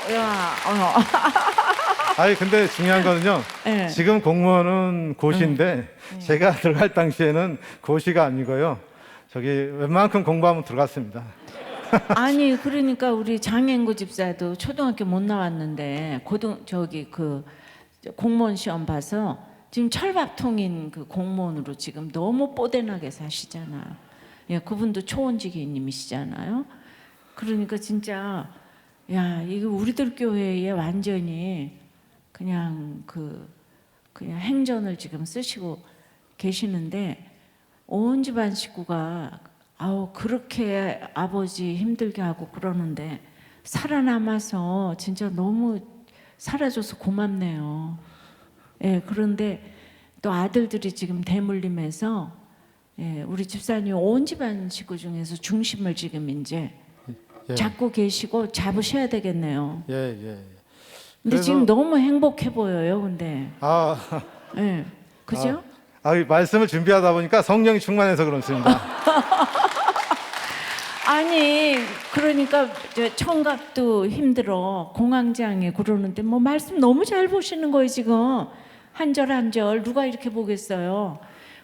근데 중요한 거는요. 지금 공무원은 고시인데 제가 들어갈 당시에는 고시가 아니고요. 웬만큼 공부하면 들어갔습니다. 아니 그러니까 우리 장앵구 집사도 초등학교 못 나왔는데 공무원 시험 봐서 지금 철밥통인 그 공무원으로 지금 너무 뽀대나게 사시잖아요. 그분도 초원직위님이시잖아요. 그러니까 진짜 야, 이거 우리들 교회에 완전히 그냥 그냥 행전을 지금 쓰시고 계시는데 온 집안 식구가 아우 그렇게 아버지 힘들게 하고 그러는데 살아남아서 진짜 너무 살아줘서 고맙네요. 예, 그런데 또 아들들이 지금 대물림해서 예, 우리 집사님 온 집안 식구 중에서 중심을 지금 이제 예. 잡고 계시고 잡으셔야 되겠네요. 예, 예. 근데 그래서- 지금 너무 행복해 보여요. 근데 아, 예, 그죠? 이 말씀을 준비하다 보니까 성령이 충만해서 그렇습니다. 아니 그러니까 저 청각도 힘들어 공황장애 그러는데 뭐 말씀 너무 잘 보시는 거예요 지금 한 절 한 절 누가 이렇게 보겠어요.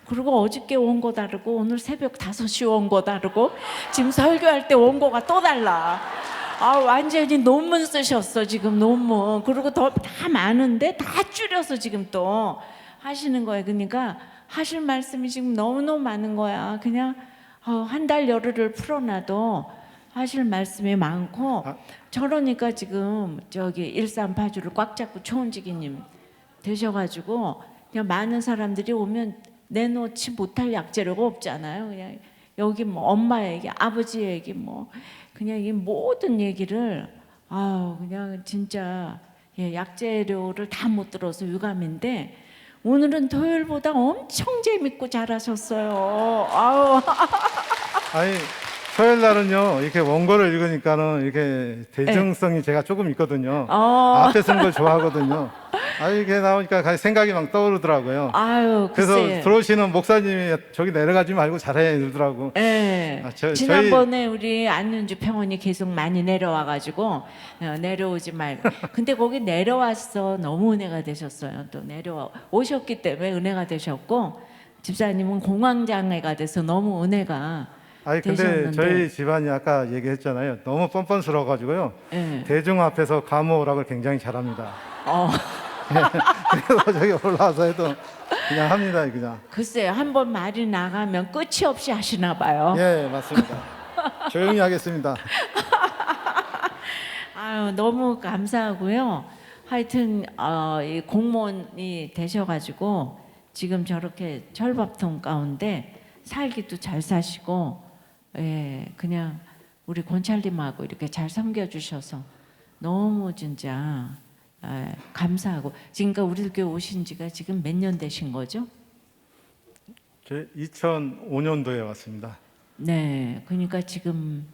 그리고 어저께 온 거 다르고 오늘 새벽 5시 온 거 다르고 지금 설교할 때 온 거가 또 달라. 아 완전히 논문 쓰셨어 지금 논문. 그리고 더 다 많은데 다 줄여서 지금 또 하시는 거예요. 그러니까 하실 말씀이 지금 너무너무 많은 거야. 그냥 한 달 열흘을 풀어놔도 하실 말씀이 많고 저러니까 지금 저기 13파주를 꽉 잡고 초원지기님 되셔가지고 그냥 많은 사람들이 오면 내놓지 못할 약재료가 없잖아요. 그냥 여기 뭐 엄마 얘기, 아버지 얘기 뭐 그냥 이 모든 얘기를 그냥 진짜 예, 약재료를 다 못 들어서 유감인데 오늘은 토요일보다 엄청 재밌고 잘하셨어요. 아우. 아니 토요일 날은요 이렇게 원고를 읽으니까는 이렇게 대중성이 제가 조금 있거든요. 앞에 쓴 걸 좋아하거든요. 이게 나오니까 생각이 막 떠오르더라고요. 아유, 그래서 글쎄. 들어오시는 목사님이 저기 내려가지 말고 잘해 이러더라고. 예. 저희- 지난번에 우리 안윤주 평원이 계속 많이 내려와가지고 내려오지 말고. 근데 거기 내려와서 너무 은혜가 되셨어요. 또 내려와 오셨기 때문에 은혜가 되셨고 집사님은 공황장애가 돼서 너무 은혜가 근데 되셨는데. 저희 집안이 아까 얘기했잖아요. 너무 뻔뻔스러워가지고요. 예. 대중 앞에서 감호오락을 굉장히 잘합니다. 어. 그래서 저기 올라와서 해도 그냥 합니다. 그냥. 글쎄요, 한번 말이 나가면 끝이 없이 하시나 봐요. 예, 맞습니다. 조용히 하겠습니다. 아유, 너무 감사하고요. 하여튼 이 공무원이 되셔가지고 지금 저렇게 철밥통 가운데 살기도 잘 사시고, 예, 그냥 우리 권찰님하고 이렇게 잘 섬겨주셔서 너무 진짜 감사하고. 지금까 우리 교회 오신 지가 지금 몇 년 되신 거죠? 저 2005년도에 왔습니다. 네, 그러니까 지금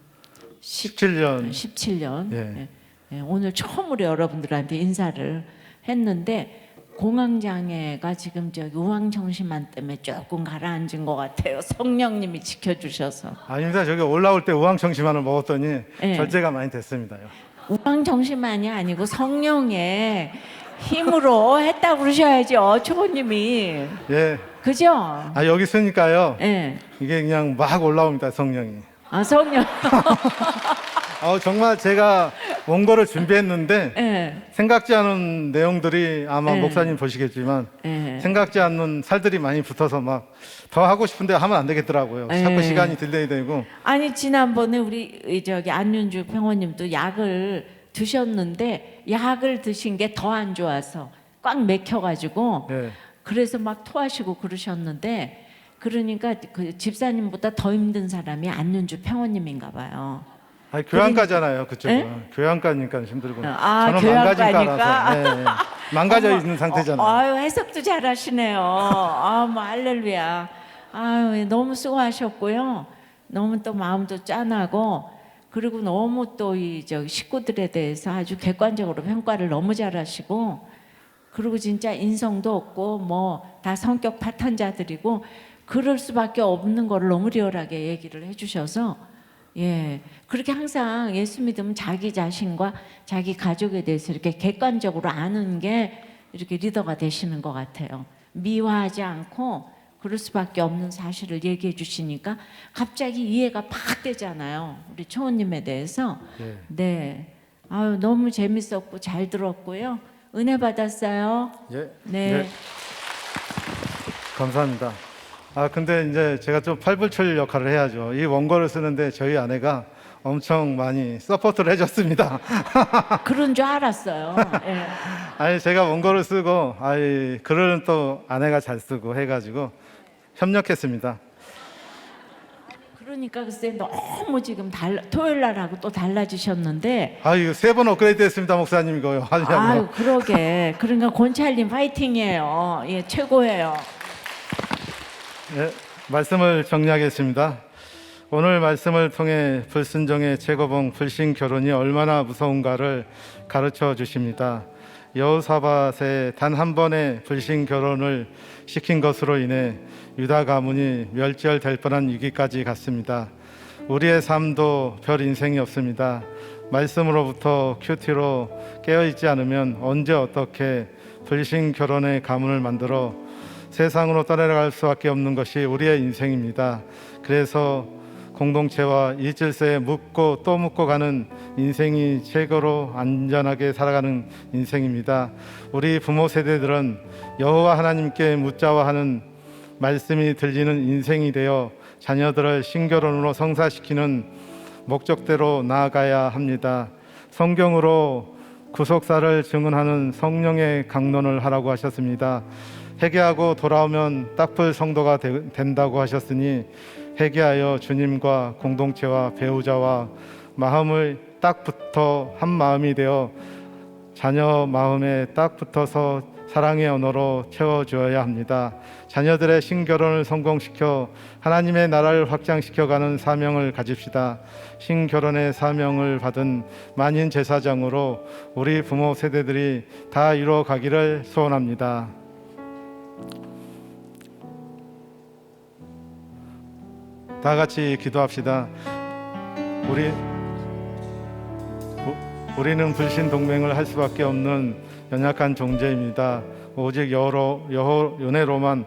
17년. 17년. 예. 예, 오늘 처음으로 여러분들한테 인사를 했는데 공황장애가 지금 저기 우황정신만 때문에 조금 가라앉은 것 같아요. 성령님이 지켜주셔서. 아닙니다. 저기 올라올 때 우황청심환을 먹었더니 예. 절제가 많이 됐습니다. 우황정신만이 아니고 성령의 힘으로 했다고 그러셔야죠. 초보님이. 예. 그죠? 여기 있으니까요. 예. 이게 그냥 막 올라옵니다. 성령이. 성령. 정말 제가 원고를 준비했는데 예. 생각지 않은 내용들이 아마 예. 목사님 보시겠지만 예. 생각지 않는 살들이 많이 붙어서 막 더 하고 싶은데 하면 안 되겠더라고요. 예. 자꾸 시간이 딜레이 되고. 아니 지난번에 우리 저기 안윤주 평원님도 약을 드셨는데 약을 드신 게 더 안 좋아서 꽉 맥혀가지고 예. 그래서 막 토하시고 그러셨는데 그러니까 그 집사님보다 더 힘든 사람이 안윤주 평원님인가 봐요. 교양가잖아요. 그쪽은. 예? 교양가니까 힘들고. 아, 저는 망가진 교양가니까? 거라서. 예, 예. 망가져 어머, 있는 상태잖아요. 아유 해석도 잘하시네요. 뭐 할렐루야. 아유 너무 수고하셨고요. 너무 또 마음도 짠하고 그리고 너무 또 이 저 식구들에 대해서 아주 객관적으로 평가를 너무 잘하시고 그리고 진짜 인성도 없고 뭐 다 성격 파탄자들이고 그럴 수밖에 없는 거를 너무 리얼하게 얘기를 해주셔서 예 그렇게 항상 예수 믿으면 자기 자신과 자기 가족에 대해서 이렇게 객관적으로 아는 게 이렇게 리더가 되시는 것 같아요. 미화하지 않고 그럴 수밖에 없는 사실을 얘기해 주시니까 갑자기 이해가 팍 되잖아요. 우리 초원님에 대해서. 예. 네. 아유 너무 재밌었고 잘 들었고요. 은혜 받았어요. 예. 네. 예. 감사합니다. 근데 이제 제가 좀 팔불출 역할을 해야죠. 이 원고를 쓰는데 저희 아내가 엄청 많이 서포트를 해줬습니다. 그런 줄 알았어요. 예. 아니 제가 원고를 쓰고 아이 글은 또 아내가 잘 쓰고 해가지고 협력했습니다. 그러니까 글쎄 너무 지금 토요일 날하고 또 달라지셨는데 아유 3번 업그레이드 했습니다 목사님 이거요. 아유 하려고. 그러게 그러니까 권찰님 파이팅이에요. 예 최고예요. 예, 말씀을 정리하겠습니다. 오늘 말씀을 통해 불순종의 최고봉 불신 결혼이 얼마나 무서운가를 가르쳐 주십니다. 여호사밧의 단 한 번의 불신 결혼을 시킨 것으로 인해 유다 가문이 멸절될 뻔한 위기까지 갔습니다. 우리의 삶도 별 인생이 없습니다. 말씀으로부터 큐티로 깨어있지 않으면 언제 어떻게 불신 결혼의 가문을 만들어 세상으로 떠내려갈 수밖에 없는 것이 우리의 인생입니다. 그래서 공동체와 일질서에 묻고 또 묻고 가는 인생이 최고로 안전하게 살아가는 인생입니다. 우리 부모 세대들은 여호와 하나님께 묻자와 하는 말씀이 들리는 인생이 되어 자녀들을 신결혼으로 성사시키는 목적대로 나아가야 합니다. 성경으로 구속사를 증언하는 성령의 강론을 하라고 하셨습니다. 회개하고 돌아오면 딱풀 성도가 된다고 하셨으니 회개하여 주님과 공동체와 배우자와 마음을 딱 붙어 한 마음이 되어 자녀 마음에 딱 붙어서 사랑의 언어로 채워주어야 합니다. 자녀들의 신결혼을 성공시켜 하나님의 나라를 확장시켜가는 사명을 가집시다. 신결혼의 사명을 받은 만인 제사장으로 우리 부모 세대들이 다 이루어가기를 소원합니다. 다 같이 기도합시다. 우리는 불신 동맹을 할 수밖에 없는 연약한 존재입니다. 오직 연애로만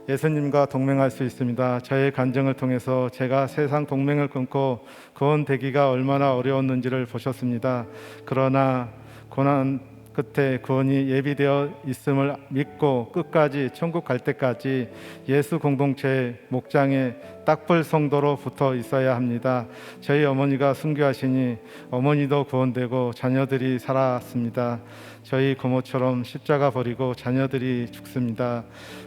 예수님과 동맹할 수 있습니다. 저의 간증을 통해서 제가 세상 동맹을 끊고 구원되기가 얼마나 어려웠는지를 보셨습니다. 그러나 고난 끝에 구원이 예비되어 있음을 믿고 끝까지 천국 갈 때까지 예수 공동체 목장에 딱불 성도로 붙어 있어야 합니다. 저희 어머니가 순교하시니 어머니도 구원되고 자녀들이 살아왔습니다. 저희 고모처럼 십자가 버리고 자녀들이 죽습니다.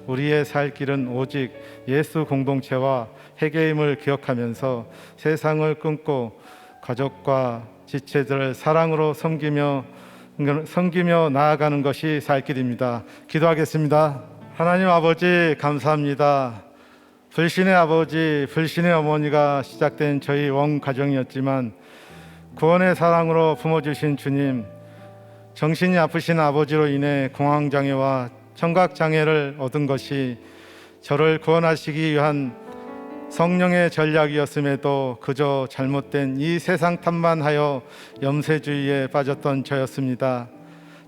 우리의 살 길은 오직 예수 공동체와 회개임을 기억하면서 세상을 끊고 가족과 지체들을 사랑으로 섬기며 나아가는 것이 살 길입니다. 기도하겠습니다. 하나님 아버지 감사합니다. 불신의 아버지, 불신의 어머니가 시작된 저희 원 가정이었지만 구원의 사랑으로 품어주신 주님, 정신이 아프신 아버지로 인해 공황장애와 청각장애를 얻은 것이 저를 구원하시기 위한 성령의 전략이었음에도 그저 잘못된 이 세상 탓만 하여 염세주의에 빠졌던 저였습니다.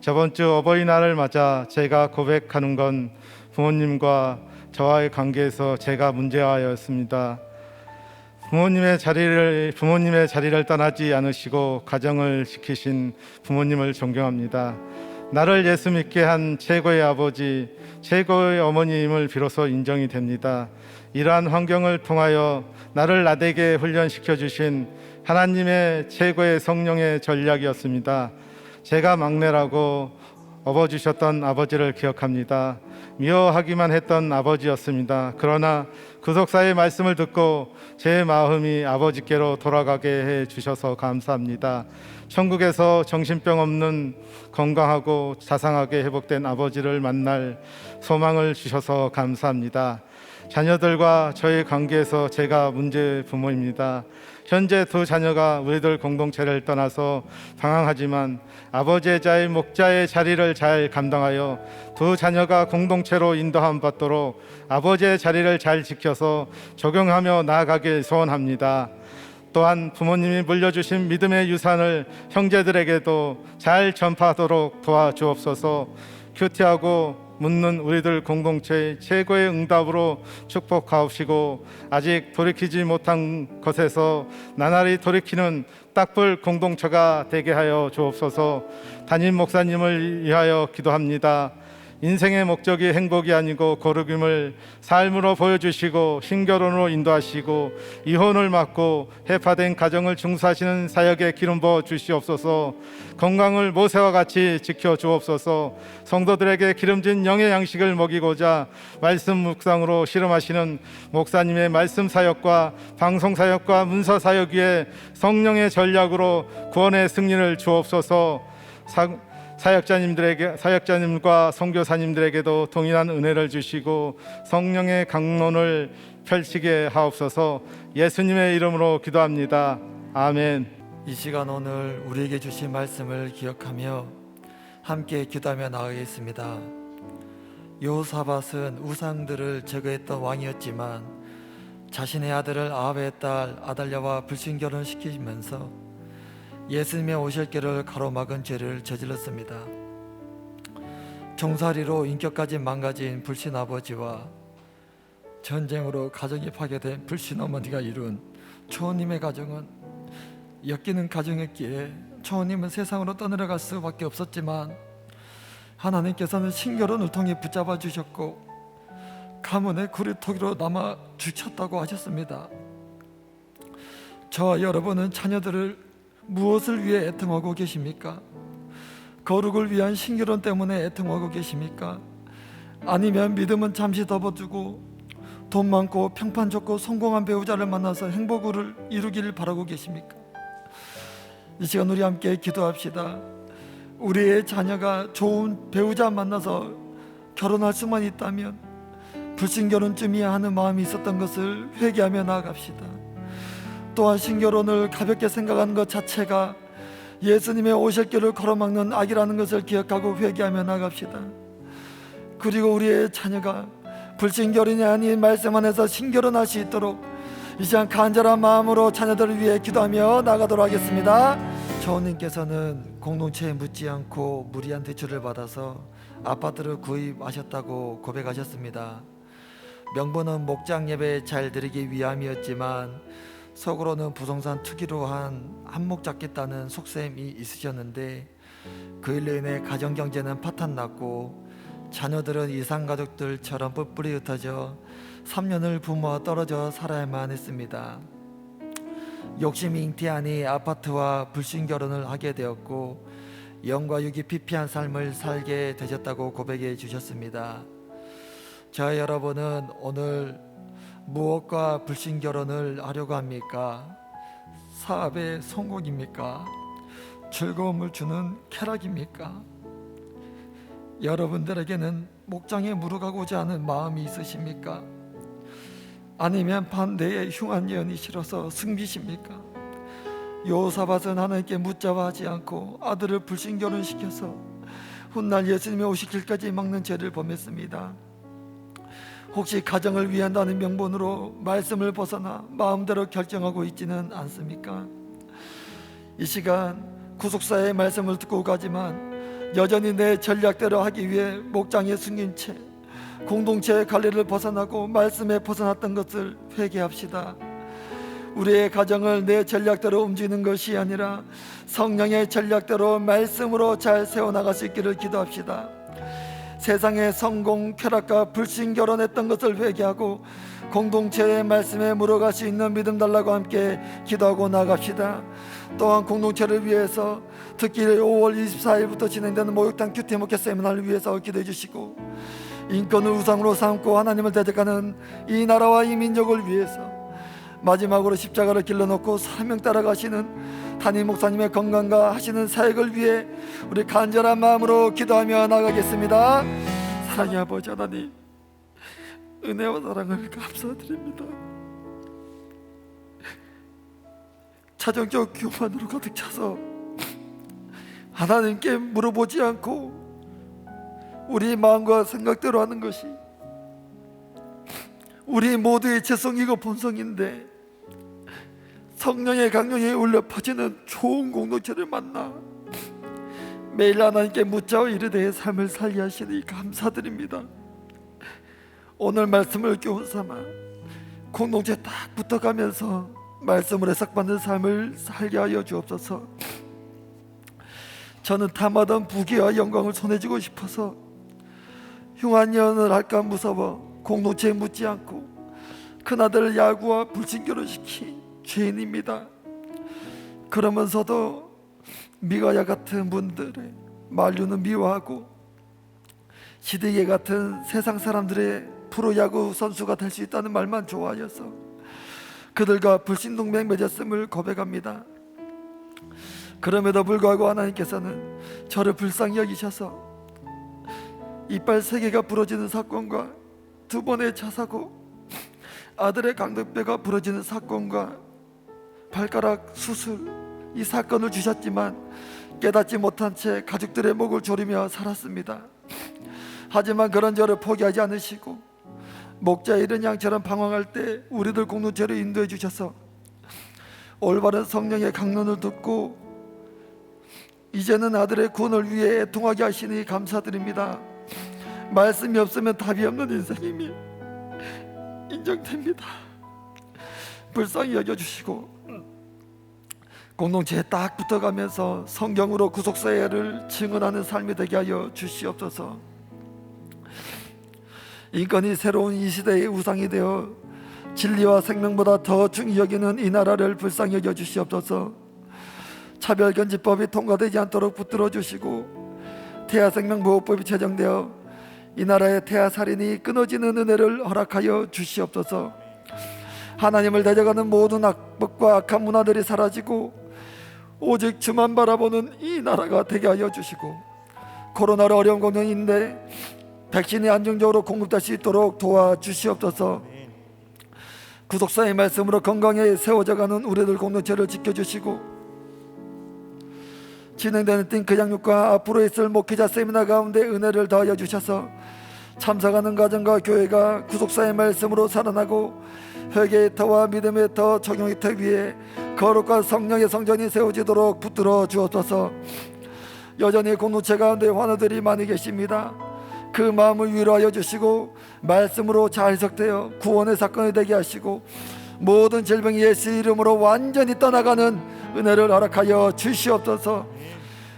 저번 주 어버이날을 맞아 제가 고백하는 건 부모님과 저와의 관계에서 제가 문제아였습니다. 부모님의 자리를 떠나지 않으시고 가정을 지키신 부모님을 존경합니다. 나를 예수 믿게 한 최고의 아버지, 최고의 어머님을 비로소 인정이 됩니다. 이러한 환경을 통하여 나를 나되게 훈련시켜 주신 하나님의 최고의 성령의 전략이었습니다. 제가 막내라고 업어주셨던 아버지를 기억합니다. 미워하기만 했던 아버지였습니다. 그러나 구속사의 말씀을 듣고 제 마음이 아버지께로 돌아가게 해 주셔서 감사합니다. 천국에서 정신병 없는 건강하고 자상하게 회복된 아버지를 만날 소망을 주셔서 감사합니다. 자녀들과 저의 관계에서 제가 문제 부모입니다. 현재 두 자녀가 우리들 공동체를 떠나서 방황하지만 아버지의 자의 목자의 자리를 잘 감당하여 두 자녀가 공동체로 인도함 받도록 아버지의 자리를 잘 지켜서 적용하며 나아가길 소원합니다. 또한 부모님이 물려주신 믿음의 유산을 형제들에게도 잘 전파하도록 도와주옵소서. 큐티하고 묻는 우리들 공동체의 최고의 응답으로 축복하옵시고 아직 돌이키지 못한 것에서 나날이 돌이키는 딱불 공동체가 되게 하여 주옵소서. 담임 목사님을 위하여 기도합니다. 인생의 목적이 행복이 아니고 거룩임을 삶으로 보여주시고 신결혼으로 인도하시고 이혼을 막고 해파된 가정을 중수하시는 사역에 기름 부어 주시옵소서. 건강을 모세와 같이 지켜 주옵소서. 성도들에게 기름진 영의 양식을 먹이고자 말씀 묵상으로 실험하시는 목사님의 말씀 사역과 방송 사역과 문서 사역 위에 성령의 전략으로 구원의 승리를 주옵소서. 사역자님과 선교사님들에게도 동일한 은혜를 주시고 성령의 강론을 펼치게 하옵소서. 예수님의 이름으로 기도합니다. 아멘. 이 시간 오늘 우리에게 주신 말씀을 기억하며 함께 기도하며 나아가겠습니다. 여호사밧은 우상들을 제거했던 왕이었지만 자신의 아들을 아합의 딸 아달랴와 불신결혼을 시키면서 예수님의 오실 길을 가로막은 죄를 저질렀습니다. 종살이로 인격까지 망가진 불신 아버지와 전쟁으로 가정이 파괴된 불신 어머니가 이룬 초호님의 가정은 엮이는 가정이었기에 초호님은 세상으로 떠내려갈 수밖에 없었지만 하나님께서는 신결혼을 통해 붙잡아 주셨고 가문의 구리토기로 남아 주셨다고 하셨습니다. 저와 여러분은 자녀들을 무엇을 위해 애통하고 계십니까? 거룩을 위한 신결혼 때문에 애통하고 계십니까? 아니면 믿음은 잠시 덮어두고 돈 많고 평판 좋고 성공한 배우자를 만나서 행복을 이루기를 바라고 계십니까? 이 시간 우리 함께 기도합시다. 우리의 자녀가 좋은 배우자 만나서 결혼할 수만 있다면 불신결혼쯤이야 하는 마음이 있었던 것을 회개하며 나아갑시다. 또한 신결혼을 가볍게 생각하는 것 자체가 예수님의 오실 길을 가로막는 악이라는 것을 기억하고 회개하며 나갑시다. 그리고 우리의 자녀가 불신결혼이 아닌 말씀 안에서 신결혼할 수 있도록 이 시간 간절한 마음으로 자녀들을 위해 기도하며 나가도록 하겠습니다. 조원님께서는 공동체에 묻지 않고 무리한 대출을 받아서 아파트를 구입하셨다고 고백하셨습니다. 명분은 목장 예배 잘 드리기 위함이었지만 속으로는 부동산 투기로 한몫 잡겠다는 속셈이 있으셨는데 그 일로 인해 가정경제는 파탄났고 자녀들은 이산가족들처럼 뿔뿔이 흩어져 3년을 부모와 떨어져 살아야만 했습니다. 욕심이 잉태하니 아파트와 불신결혼을 하게 되었고 영과 육이 피폐한 삶을 살게 되셨다고 고백해 주셨습니다. 저 여러분은 오늘 무엇과 불신결혼을 하려고 합니까? 사업의 성공입니까? 즐거움을 주는 쾌락입니까? 여러분들에게는 목장에 무르가고자 하는 마음이 있으십니까? 아니면 반대의 흉한 예언이 싫어서 승비십니까? 여호사밧은 하나님께 묻자와 하지 않고 아들을 불신결혼시켜서 훗날 예수님의 오실 길까지 막는 죄를 범했습니다. 혹시 가정을 위한다는 명분으로 말씀을 벗어나 마음대로 결정하고 있지는 않습니까? 이 시간 구속사의 말씀을 듣고 가지만 여전히 내 전략대로 하기 위해 목장에 숨긴 채 공동체의 관리를 벗어나고 말씀에 벗어났던 것을 회개합시다. 우리의 가정을 내 전략대로 움직이는 것이 아니라 성령의 전략대로 말씀으로 잘 세워나갈 수 있기를 기도합시다. 세상의 성공, 쾌락과 불신결혼했던 것을 회개하고 공동체의 말씀에 물어갈 수 있는 믿음 달라고 함께 기도하고 나갑시다. 또한 공동체를 위해서 특히 5월 24일부터 진행되는 목욕탕 큐티 목회 세미나를 위해서 기도해 주시고 인권을 우상으로 삼고 하나님을 대적하는 이 나라와 이 민족을 위해서 마지막으로 십자가를 길러놓고 사명 따라가시는 담임 목사님의 건강과 하시는 사역을 위해 우리 간절한 마음으로 기도하며 나가겠습니다. 사랑의 아버지 하나님, 은혜와 사랑을 감사드립니다. 자정적 교만으로 가득 차서 하나님께 물어보지 않고 우리 마음과 생각대로 하는 것이 우리 모두의 죄성이고 본성인데 성령의 강령에 울려 퍼지는 좋은 공동체를 만나 매일 하나님께 묻자와 이르되 삶을 살게 하시니 감사드립니다. 오늘 말씀을 교훈 삼아 공동체 딱 붙어가면서 말씀으로 해석받는 삶을 살게 하여 주옵소서. 저는 탐하던 부귀와 영광을 손에 쥐고 싶어서 흉한 예언을 할까 무서워 공동체에 묻지 않고 큰아들을 야구와 불신결혼시킨 죄인입니다. 그러면서도 미가야 같은 분들의 만류는 미워하고 시드게 같은 세상 사람들의 프로야구 선수가 될 수 있다는 말만 좋아하여서 그들과 불신동맹 맺었음을 고백합니다. 그럼에도 불구하고 하나님께서는 저를 불쌍히 여기셔서 이빨 3개가 부러지는 사건과 2번의 차사고 아들의 강덕뼈가 부러지는 사건과 발가락 수술 이 사건을 주셨지만 깨닫지 못한 채 가족들의 목을 조르며 살았습니다. 하지만 그런 저를 포기하지 않으시고 목자 잃은 양처럼 방황할 때 우리들 공동체로 인도해 주셔서 올바른 성령의 강론을 듣고 이제는 아들의 구원을 위해 애통하게 하시니 감사드립니다. 말씀이 없으면 답이 없는 인생임이 인정됩니다. 불쌍히 여겨주시고 공동체에 딱 붙어가면서 성경으로 구속사회를 증언하는 삶이 되게 하여 주시옵소서. 인권이 새로운 이 시대의 우상이 되어 진리와 생명보다 더 중히 여기는 이 나라를 불쌍히 여겨 주시옵소서. 차별금지법이 통과되지 않도록 붙들어 주시고 태아생명보호법이 제정되어 이 나라의 태아살인이 끊어지는 은혜를 허락하여 주시옵소서. 하나님을 대적하는 모든 악법과 악한 문화들이 사라지고 오직 주만 바라보는 이 나라가 되게 하여 주시고 코로나로 어려운 공동인데 백신이 안정적으로 공급될 수 있도록 도와주시옵소서. 구속사의 말씀으로 건강에 세워져가는 우리들 공동체를 지켜주시고 진행되는 띵크 양육과 앞으로 있을 목회자 세미나 가운데 은혜를 더하여 주셔서 참석하는 가정과 교회가 구속사의 말씀으로 살아나고 회개의 터와 믿음의 터, 적용의 터 위에 거룩한 성령의 성전이 세워지도록 붙들어 주옵소서. 여전히 공동체 가운데 환우들이 많이 계십니다. 그 마음을 위로하여 주시고 말씀으로 잘 해석되어 구원의 사건이 되게 하시고 모든 질병이 예수 이름으로 완전히 떠나가는 은혜를 허락하여 주시옵소서.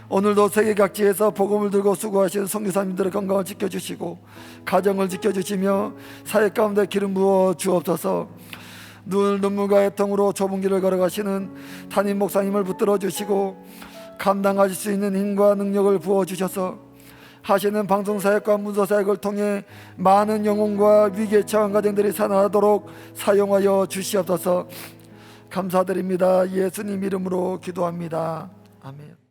오늘도 세계 각지에서 복음을 들고 수고하시는 선교사님들의 건강을 지켜주시고 가정을 지켜주시며 사회 가운데 기름 부어 주옵소서. 눈물과 애통으로 좁은 길을 걸어가시는 담임 목사님을 붙들어 주시고 감당하실 수 있는 힘과 능력을 부어주셔서 하시는 방송사역과 문서사역을 통해 많은 영혼과 위기에 처한 가정들이 살아나도록 사용하여 주시옵소서. 감사드립니다. 예수님 이름으로 기도합니다. 아멘.